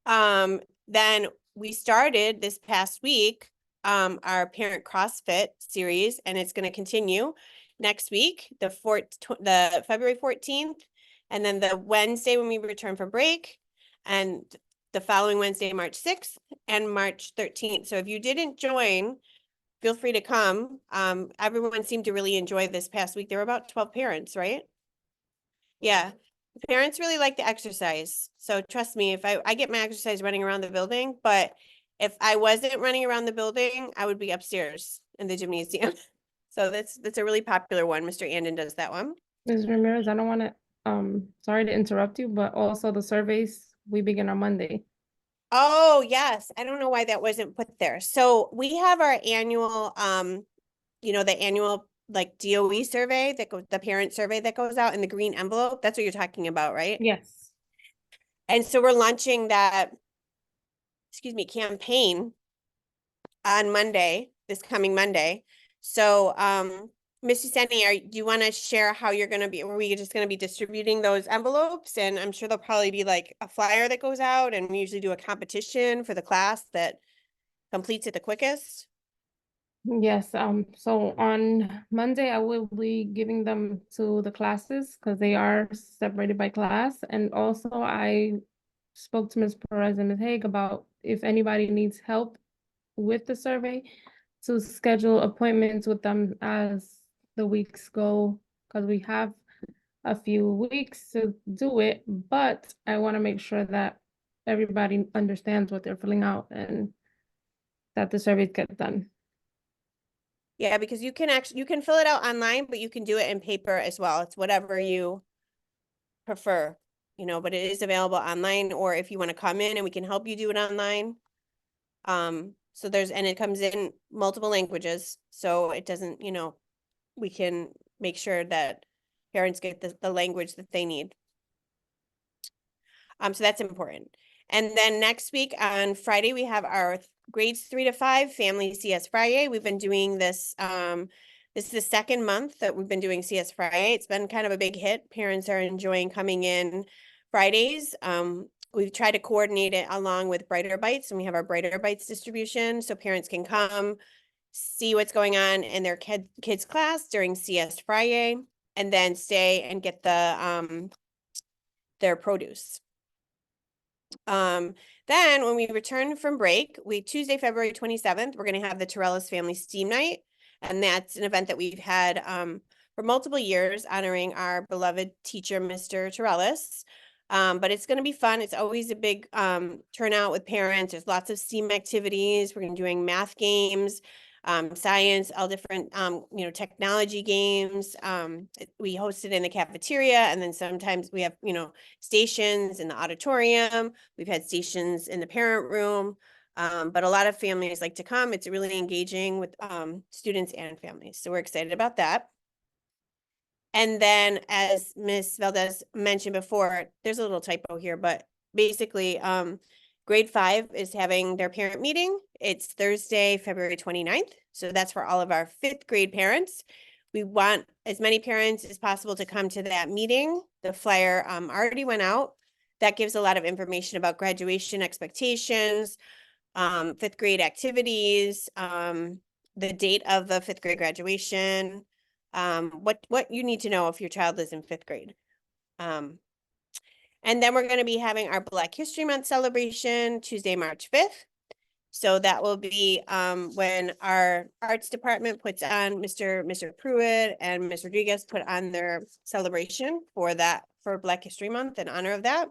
Then we started this past week our parent CrossFit series, and it's going to continue next week, the February 14th, and then the Wednesday when we return from break, and the following Wednesday, March 6th and March 13th. So if you didn't join, feel free to come. Everyone seemed to really enjoy this past week. There were about 12 parents, right? Yeah. Parents really like to exercise. So trust me, if I get my exercise running around the building, but if I wasn't running around the building, I would be upstairs in the gymnasium. So that's a really popular one. Mr. Andon does that one. Ms. Ramirez, I don't want to, sorry to interrupt you, but also the surveys, we begin on Monday. Oh, yes. I don't know why that wasn't put there. So we have our annual, the annual like DOE survey the parent survey that goes out in the green envelope. That's what you're talking about, right? Yes. And so we're launching that, campaign on Monday, this coming Monday. So, Ms. Yesenia, do you want to share how you're going to be, are we just going to be distributing those envelopes? And I'm sure there'll probably be like a flyer that goes out, and we usually do a competition for the class that completes it the quickest. Yes, so on Monday, I will be giving them to the classes because they are separated by class. And also I spoke to Ms. Perez and Ms. Haig about if anybody needs help with the survey to schedule appointments with them as the weeks go, because we have a few weeks to do it, but I want to make sure that everybody understands what they're filling out and that the surveys get done. Yeah, because you can fill it out online, but you can do it in paper as well. It's whatever you prefer, but it is available online, or if you want to come in and we can help you do it online. And it comes in multiple languages, so it doesn't, we can make sure that parents get the language that they need. So that's important. And then next week on Friday, we have our grades 3 to 5 Family CS Friday. We've been doing this, this is the second month that we've been doing CS Friday. It's been kind of a big hit. Parents are enjoying coming in Fridays. We've tried to coordinate it along with Brighter Bites, and we have our Brighter Bites distribution so parents can come, see what's going on in their kids class during CS Friday, and then stay and get the their produce. Then when we return from break, Tuesday, February 27th, we're going to have the Torellis Family Steam Night. And that's an event that we've had for multiple years, honoring our beloved teacher, Mr. Torellis. But it's going to be fun. It's always a big turnout with parents. There's lots of STEAM activities. We're going to be doing math games, science, all different, you know, technology games. We host it in the cafeteria, and then sometimes we have, you know, stations in the auditorium. We've had stations in the parent room, but a lot of families like to come. It's really engaging with students and families. So we're excited about that. And then, as Ms. Valdez mentioned before, there's a little typo here, but basically, grade 5 is having their parent meeting. It's Thursday, February 29th. So that's for all of our 5th grade parents. We want as many parents as possible to come to that meeting. The flyer already went out. That gives a lot of information about graduation expectations, 5th grade activities, the date of the 5th grade graduation, what you need to know if your child is in 5th grade. And then we're going to be having our Black History Month celebration Tuesday, March 5th. So that will be when our arts department puts on, Mr. Pruitt and Ms. Rodriguez put on their celebration for Black History Month in honor of that.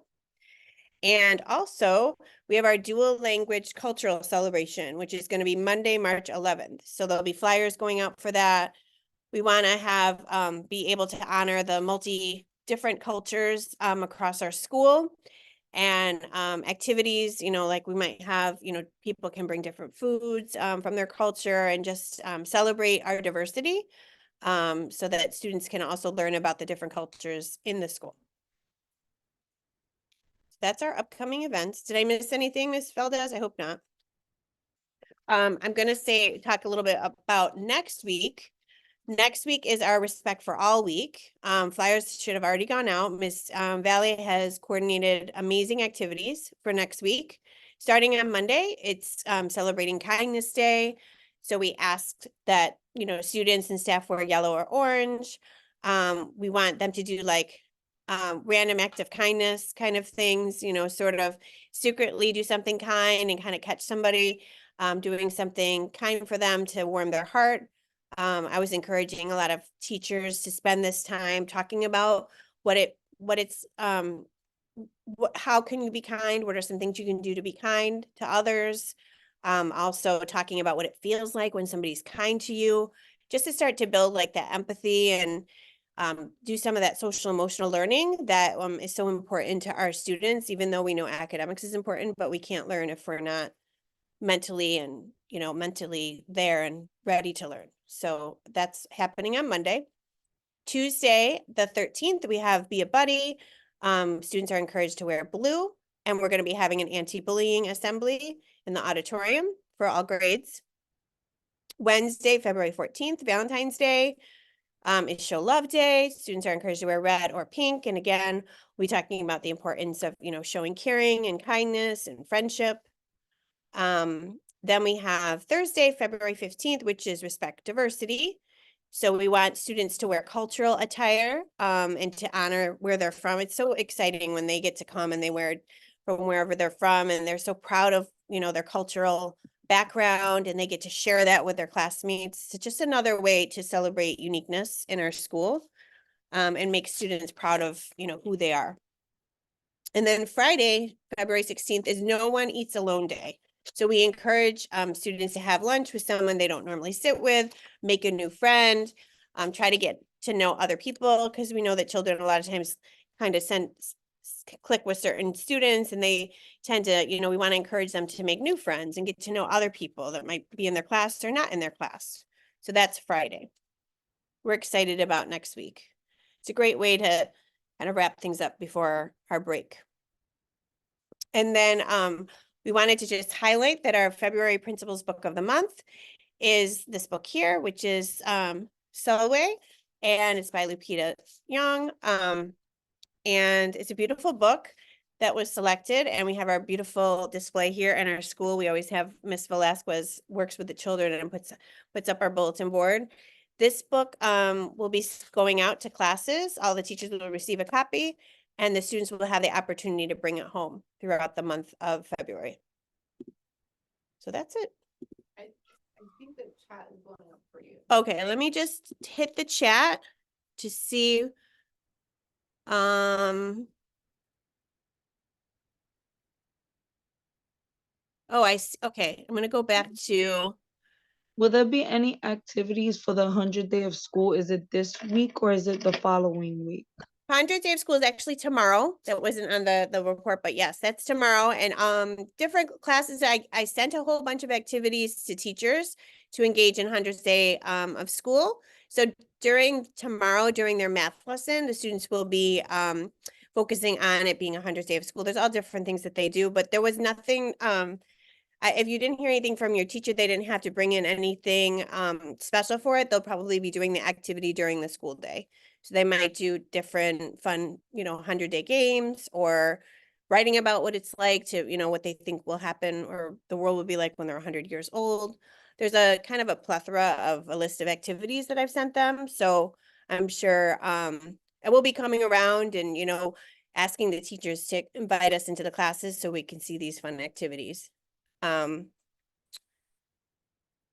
And also we have our dual language cultural celebration, which is going to be Monday, March 11th. So there'll be flyers going out for that. We want to have be able to honor the different cultures across our school, and activities, you know, like we might have, you know, people can bring different foods from their culture and just celebrate our diversity so that students can also learn about the different cultures in the school. That's our upcoming events. Did I miss anything, Ms. Valdez? I hope not. I'm going to talk a little bit about next week. Next week is our Respect for All week. Flyers should have already gone out. Ms. Valley has coordinated amazing activities for next week. Starting on Monday, it's celebrating Kindness Day. So we asked that, you know, students and staff wear yellow or orange. We want them to do like random act of kindness kind of things, you know, sort of secretly do something kind and kind of catch somebody doing something kind for them to warm their heart. I was encouraging a lot of teachers to spend this time talking about how can you be kind? What are some things you can do to be kind to others? Also talking about what it feels like when somebody's kind to you, just to start to build like that empathy and do some of that social emotional learning that is so important to our students, even though we know academics is important, but we can't learn if we're not mentally there and ready to learn. So that's happening on Monday. Tuesday, the 13th, we have Be a Buddy. Students are encouraged to wear blue, and we're going to be having an anti-bullying assembly in the auditorium for all grades. Wednesday, February 14th, Valentine's Day, is Show Love Day. Students are encouraged to wear red or pink. And again, we're talking about the importance of, you know, showing caring and kindness and friendship. Then we have Thursday, February 15th, which is Respect Diversity. So we want students to wear cultural attire and to honor where they're from. It's so exciting when they get to come and they wear from wherever they're from, and they're so proud of, you know, their cultural background, and they get to share that with their classmates. It's just another way to celebrate uniqueness in our school and make students proud of, you know, who they are. And then Friday, February 16th is No One Eats Alone Day. So we encourage students to have lunch with someone they don't normally sit with, make a new friend, try to get to know other people, because we know that children a lot of times kind of click with certain students, and they tend to, you know, we want to encourage them to make new friends and get to know other people that might be in their class or not in their class. So that's Friday. we're excited about next week. It's a great way to kind of wrap things up before our break. And then we wanted to just highlight that our February Principals Book of the Month is this book here, which is Selaway, and it's by Lupita Young. And it's a beautiful book that was selected, and we have our beautiful display here in our school. We always have Miss Velasquez works with the children and puts up our bulletin board. This book will be going out to classes. All the teachers will receive a copy, and the students will have the opportunity to bring it home throughout the month of February. So that's it. I think the chat is going up for you. Okay, let me just hit the chat to see. Oh, okay, I'm gonna go back to, Will there be any activities for the 100th day of school? Is it this week or is it the following week? 100th day of school is actually tomorrow. That wasn't on the report, but yes, that's tomorrow. And different classes, I sent a whole bunch of activities to teachers to engage in 100th day of school. So during tomorrow, during their math lesson, the students will be focusing on it being 100th day of school. There's all different things that they do, but there was nothing, if you didn't hear anything from your teacher, they didn't have to bring in anything special for it. They'll probably be doing the activity during the school day. So they might do different fun, 100-day games, or writing about what it's like to, what they think will happen or the world will be like when they're 100 years old. There's a kind of a plethora of a list of activities that I've sent them. So I'm sure I will be coming around and, asking the teachers to invite us into the classes so we can see these fun activities. Did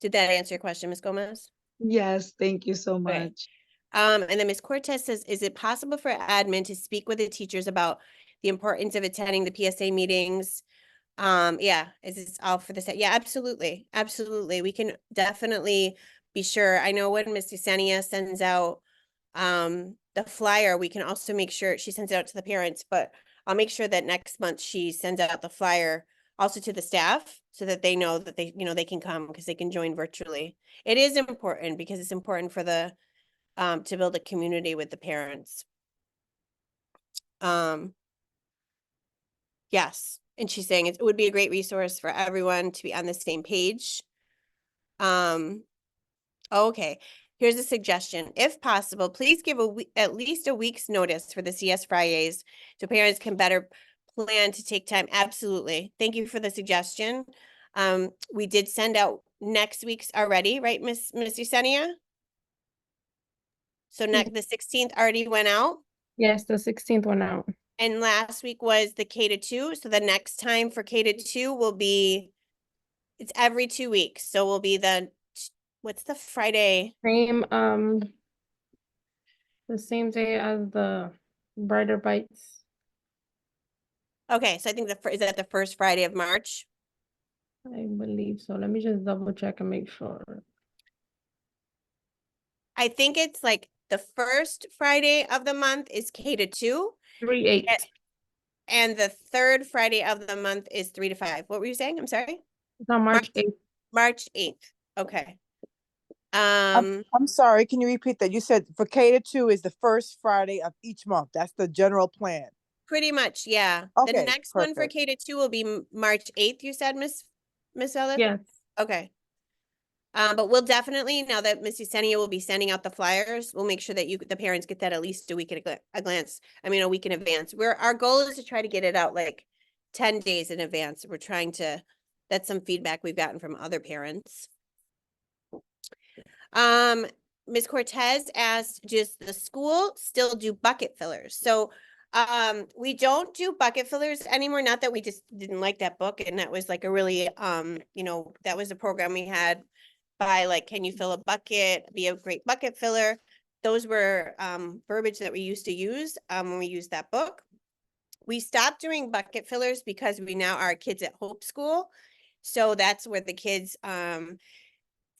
that answer your question, Ms. Gomez? Yes, thank you so Okay. much. And then Ms. Cortez says, is it possible for admin to speak with the teachers about the importance of attending the PSA meetings? Yeah, is this all for the set? Yeah, absolutely. Absolutely. We can definitely be sure. I know when Ms. Yesenia sends out the flyer, we can also make sure she sends it out to the parents, but I'll make sure that next month she sends out the flyer also to the staff so that they know that they can come because they can join virtually. It is important because it's important for the to build a community with the parents. Yes, and she's saying it would be a great resource for everyone to be on the same page. Okay, here's a suggestion. If possible, please give at least a week's notice for the CS Fridays so parents can better plan to take time. Absolutely. Thank you for the suggestion. We did send out next week's already, right, Miss Yesenia? So the 16th already went out. Yes, the 16th went out. And last week was the K-2. So the next time for K-2 will be, it's every 2 weeks. So we'll be what's the Friday? The same day as the Brighter Bites. Okay, so I think is that the first Friday of March? I believe so. Let me just double check and make sure. I think it's like the first Friday of the month is K-2. 3/8. And the third Friday of the month is 3 to 5. What were you saying? I'm sorry. It's on March 8th. March 8th. Okay. I'm sorry, can you repeat that? You said for K-2 is the first Friday of each month. That's the general plan. Pretty much, yeah. Okay, The next one for perfect. K-2 will be March 8th, you said, Miss Ellis? Yes. Okay. But we'll definitely, now that Miss Yesenia will be sending out the flyers, we'll make sure that the parents get that at least a week at a glance. I mean, a week in advance. Our goal is to try to get it out like 10 days in advance. We're trying to, that's some feedback we've gotten from other parents. Ms. Cortez asked, does the school still do bucket fillers? So we don't do bucket fillers anymore. Not that we just didn't like that book, and that was like a really that was a program we had by like, can you fill a bucket, be a great bucket filler? Those were verbiage that we used to use when we used that book. We stopped doing bucket fillers because we now are kids at Hope School. So that's where the kids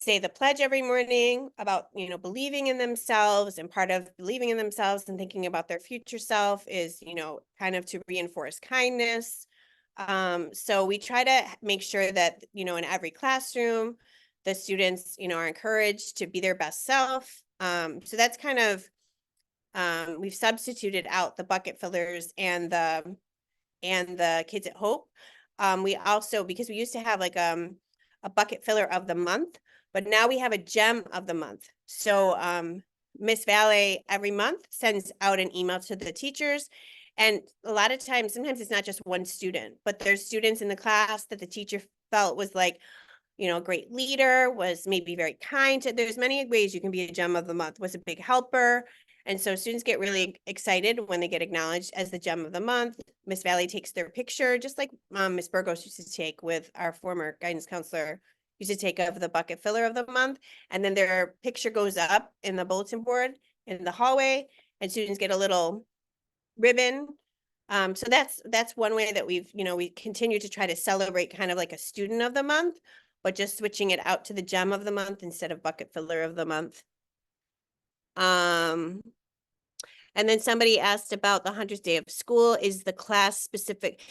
say the pledge every morning about, believing in themselves, and part of believing in themselves and thinking about their future self is, kind of to reinforce kindness. So we try to make sure that, in every classroom, the students, are encouraged to be their best self, So that's kind of, we've substituted out the bucket fillers and the Kids at Hope. We also, because we used to have like a bucket filler of the month, but now we have a gem of the month. So Miss Valet every month sends out an email to the teachers. And a lot of times, sometimes it's not just one student, but there's students in the class that the teacher felt was like, you know, a great leader, was maybe very kind. There's many ways you can be a gem of the month, was a big helper. And so students get really excited when they get acknowledged as the gem of the month. Miss Valley takes their picture, just like Miss Burgos used to take with our former guidance counselor, used to take of the bucket filler of the month. And then their picture goes up in the bulletin board in the hallway, and students get a little ribbon. So that's one way that we've, you know, we continue to try to celebrate kind of like a student of the month, but just switching it out to the gem of the month instead of bucket filler of the month. And then somebody asked about the 100th day of school. Is there a class specific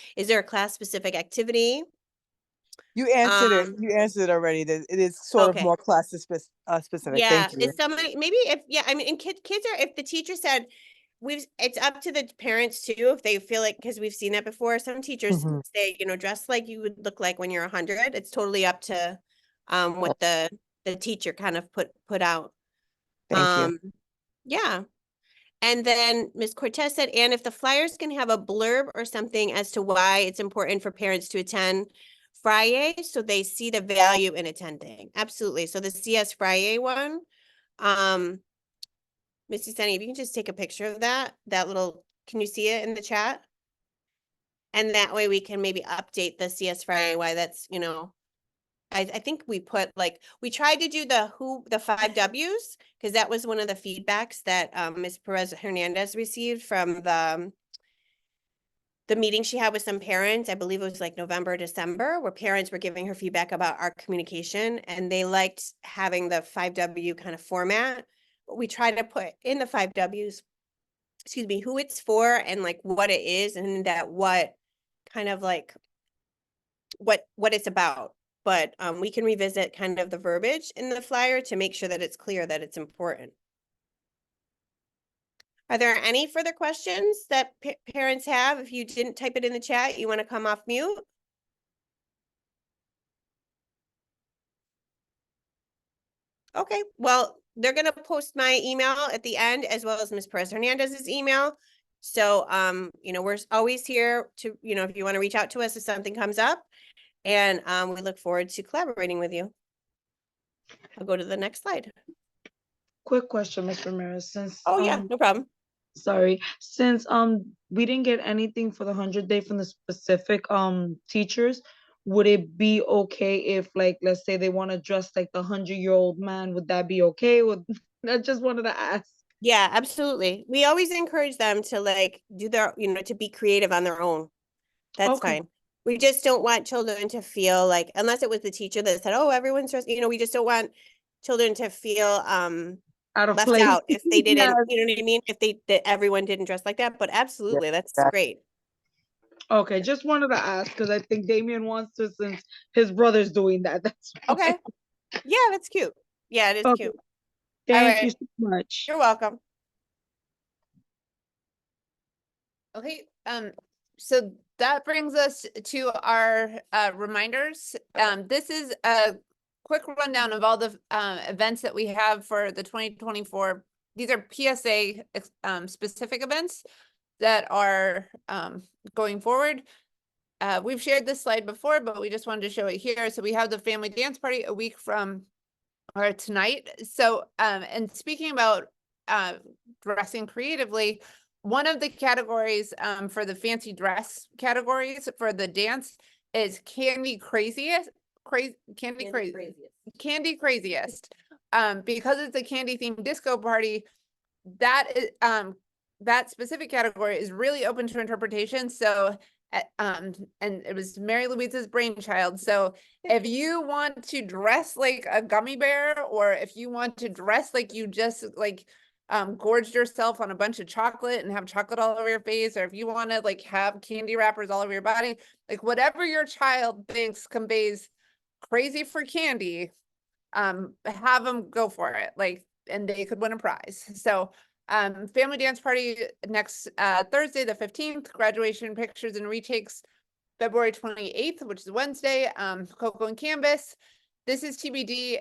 activity? You answered it. You answered it already. That it is sort of more class specific. Yeah, Thank you. is somebody, maybe if, yeah, I mean, and kids are, if the teacher said, it's up to the parents too, if they feel like, because we've seen that before, some teachers say, you know, dress like you would look like when you're 100. It's totally up to what the teacher kind of put out. Thank you. Yeah. And then Ms. Cortez said, and if the flyers can have a blurb or something as to why it's important for parents to attend Friday, so they see the value in attending. Absolutely. So the CS Friday one, Missy Sunny, if you can just take a picture of that little, can you see it in the chat? And that way we can maybe update the CS Friday, why that's, you know, I think we put like, we tried to do the 5 Ws, because that was one of the feedbacks that Ms. Perez Hernandez received from the meeting she had with some parents. I believe it was like November, December, where parents were giving her feedback about our communication, and they liked having the 5 W kind of format. We try to put in the 5 Ws, excuse me, who it's for and like what it is, and that what kind of like what it's about. But we can revisit kind of the verbiage in the flyer to make sure that it's clear that it's important. Are there any further questions that parents have? If you didn't type it in the chat, you want to come off mute? Okay, well, they're going to post my email at the end, as well as Ms. Perez Hernandez's email. So, you know, we're always here to, you know, if you want to reach out to us if something comes up, and we look forward to collaborating with you. I'll go to the next slide. Quick question, Ms. Ramirez, since Oh yeah, no problem. Sorry, since we didn't get anything for the 100th day from the specific teachers, would it be okay if, like, let's say they want to dress like the 100-year-old man? Would that be okay? I just wanted to ask. Yeah, absolutely. We always encourage them to like do their, you know, to be creative on their own. That's fine. We just don't want children to feel like, unless it was the teacher that said, oh, everyone's dressed, you know, we just don't want children to feel out of left place out if they didn't, Yes. you know what I mean? If that everyone didn't dress like that, but absolutely, that's great. Okay, just wanted to ask because I think Damien wants to, since his brother's doing that. That's okay. Yeah, that's cute. Yeah, it is cute. Thank you so much. You're welcome. Okay, so that brings us to our reminders. This is a quick rundown of all the events that we have for the 2024. These are PSA specific events that are going forward. We've shared this slide before, but we just wanted to show it here. So we have the family dance party a week from tonight. So and speaking about dressing creatively, one of the categories for the fancy dress categories for the dance is Candy Craziest. Candy Craziest. Because it's a candy themed disco party, that is that specific category is really open to interpretation. So and it was Mary Louise's brainchild. So if you want to dress like a gummy bear, or if you want to dress like you just like gorged yourself on a bunch of chocolate and have chocolate all over your face, or if you want to like have candy wrappers all over your body, like whatever your child thinks conveys crazy for candy, have them go for it. Like and they could win a prize. So family dance party next Thursday, the 15th, graduation pictures and retakes February 28th, which is Wednesday, Coco and Canvas. This is TBD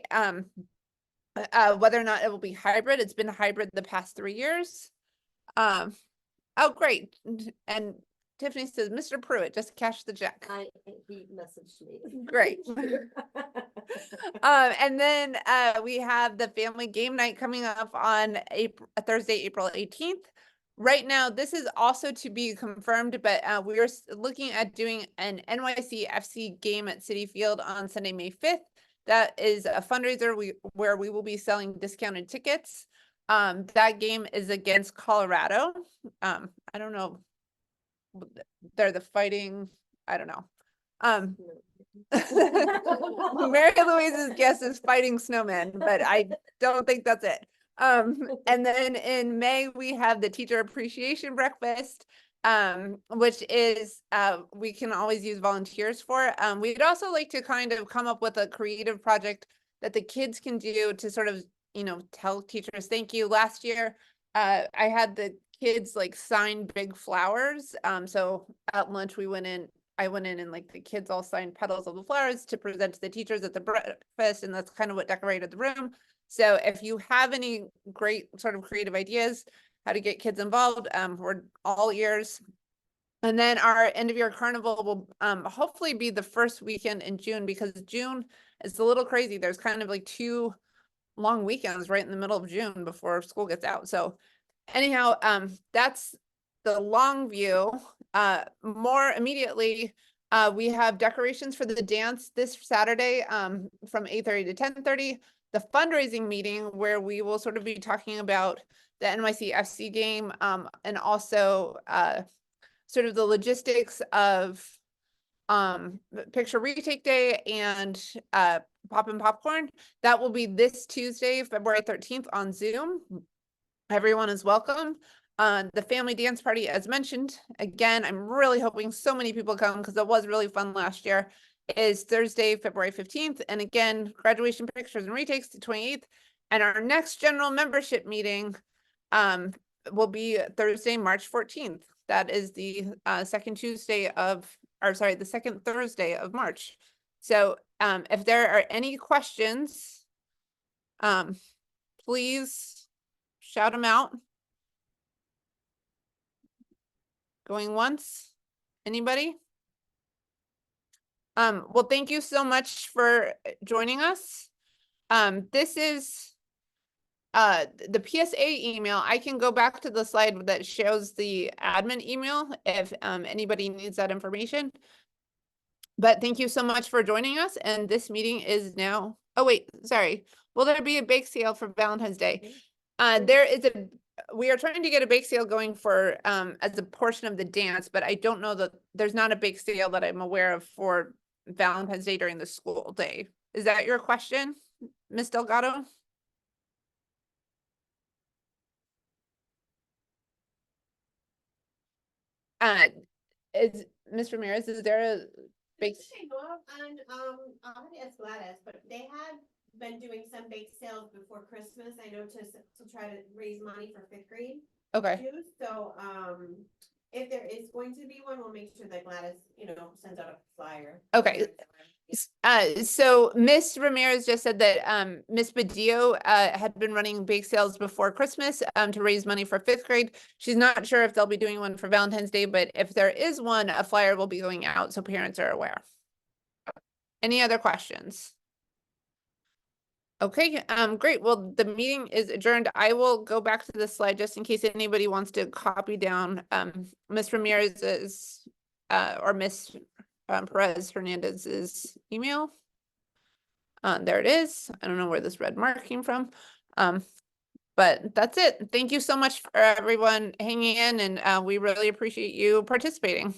whether or not it will be hybrid. It's been hybrid the past 3 years. Oh, great. And Tiffany says, Mr. Pruitt, just cash the check. He messaged me. Great. And then we have the family game night coming up on Thursday, April 18th. Right now, this is also to be confirmed, but we are looking at doing an NYC FC game at Citi Field on Sunday, May 5th. That is a fundraiser where we will be selling discounted tickets. That game is against Colorado. I don't know. They're the fighting, I don't know. Mary Louise's guess is fighting snowmen, but I don't think that's it. And then in May, we have the teacher appreciation breakfast, which is, we can always use volunteers for. We'd also like to kind of come up with a creative project that the kids can do to sort of, you know, tell teachers thank you. Last year, I had the kids like sign big flowers. So at lunch, I went in and like the kids all signed petals of the flowers to present to the teachers at the breakfast, and that's kind of what decorated the room. So if you have any great sort of creative ideas, how to get kids involved, we're all ears. And then our end of year carnival will hopefully be the first weekend in June, because June is a little crazy. There's kind of like 2 long weekends right in the middle of June before school gets out. So anyhow, that's the long view. More immediately, we have decorations for the dance this Saturday from 8:30 to 10:30. The fundraising meeting where we will sort of be talking about the NYC FC game and also sort of the logistics of picture retake day and Poppin Popcorn. That will be this Tuesday, February 13th on Zoom. Everyone is welcome. The family dance party, as mentioned, again, I'm really hoping so many people come because it was really fun last year, is Thursday, February 15th. And again, graduation pictures and retakes the 28th. And our next general membership meeting will be Thursday, March 14th. That is the second Thursday of March. So if there are any questions, please shout them out. Going once? Anybody? Well, thank you so much for joining us. This is the PSA email. I can go back to the slide that shows the admin email if anybody needs that information. But thank you so much for joining us. And this meeting is now, oh wait, sorry. Will there be a bake sale for Valentine's Day? We are trying to get a bake sale going for as a portion of the dance, but I don't know that there's not a bake sale that I'm aware of for Valentine's Day during the school day. Is that your question, Ms. Delgado? Is Ms. Ramirez, is there a bake? And I'm gonna ask Gladys, but they had been doing some bake sales before Christmas. I know to try to raise money for 5th grade. Okay. Too. So if there is going to be one, we'll make sure that Gladys, sends out a flyer. Okay. So Miss Ramirez just said that Miss Badillo had been running bake sales before Christmas to raise money for 5th grade. She's not sure if they'll be doing one for Valentine's Day, but if there is one, a flyer will be going out so parents are aware. Any other questions? Okay, great. Well, the meeting is adjourned. I will go back to this slide just in case anybody wants to copy down Miss Ramirez's or Miss Perez Hernandez's email. There it is. I don't know where this red mark came from. But that's it. Thank you so much for everyone hanging in, and we really appreciate you participating.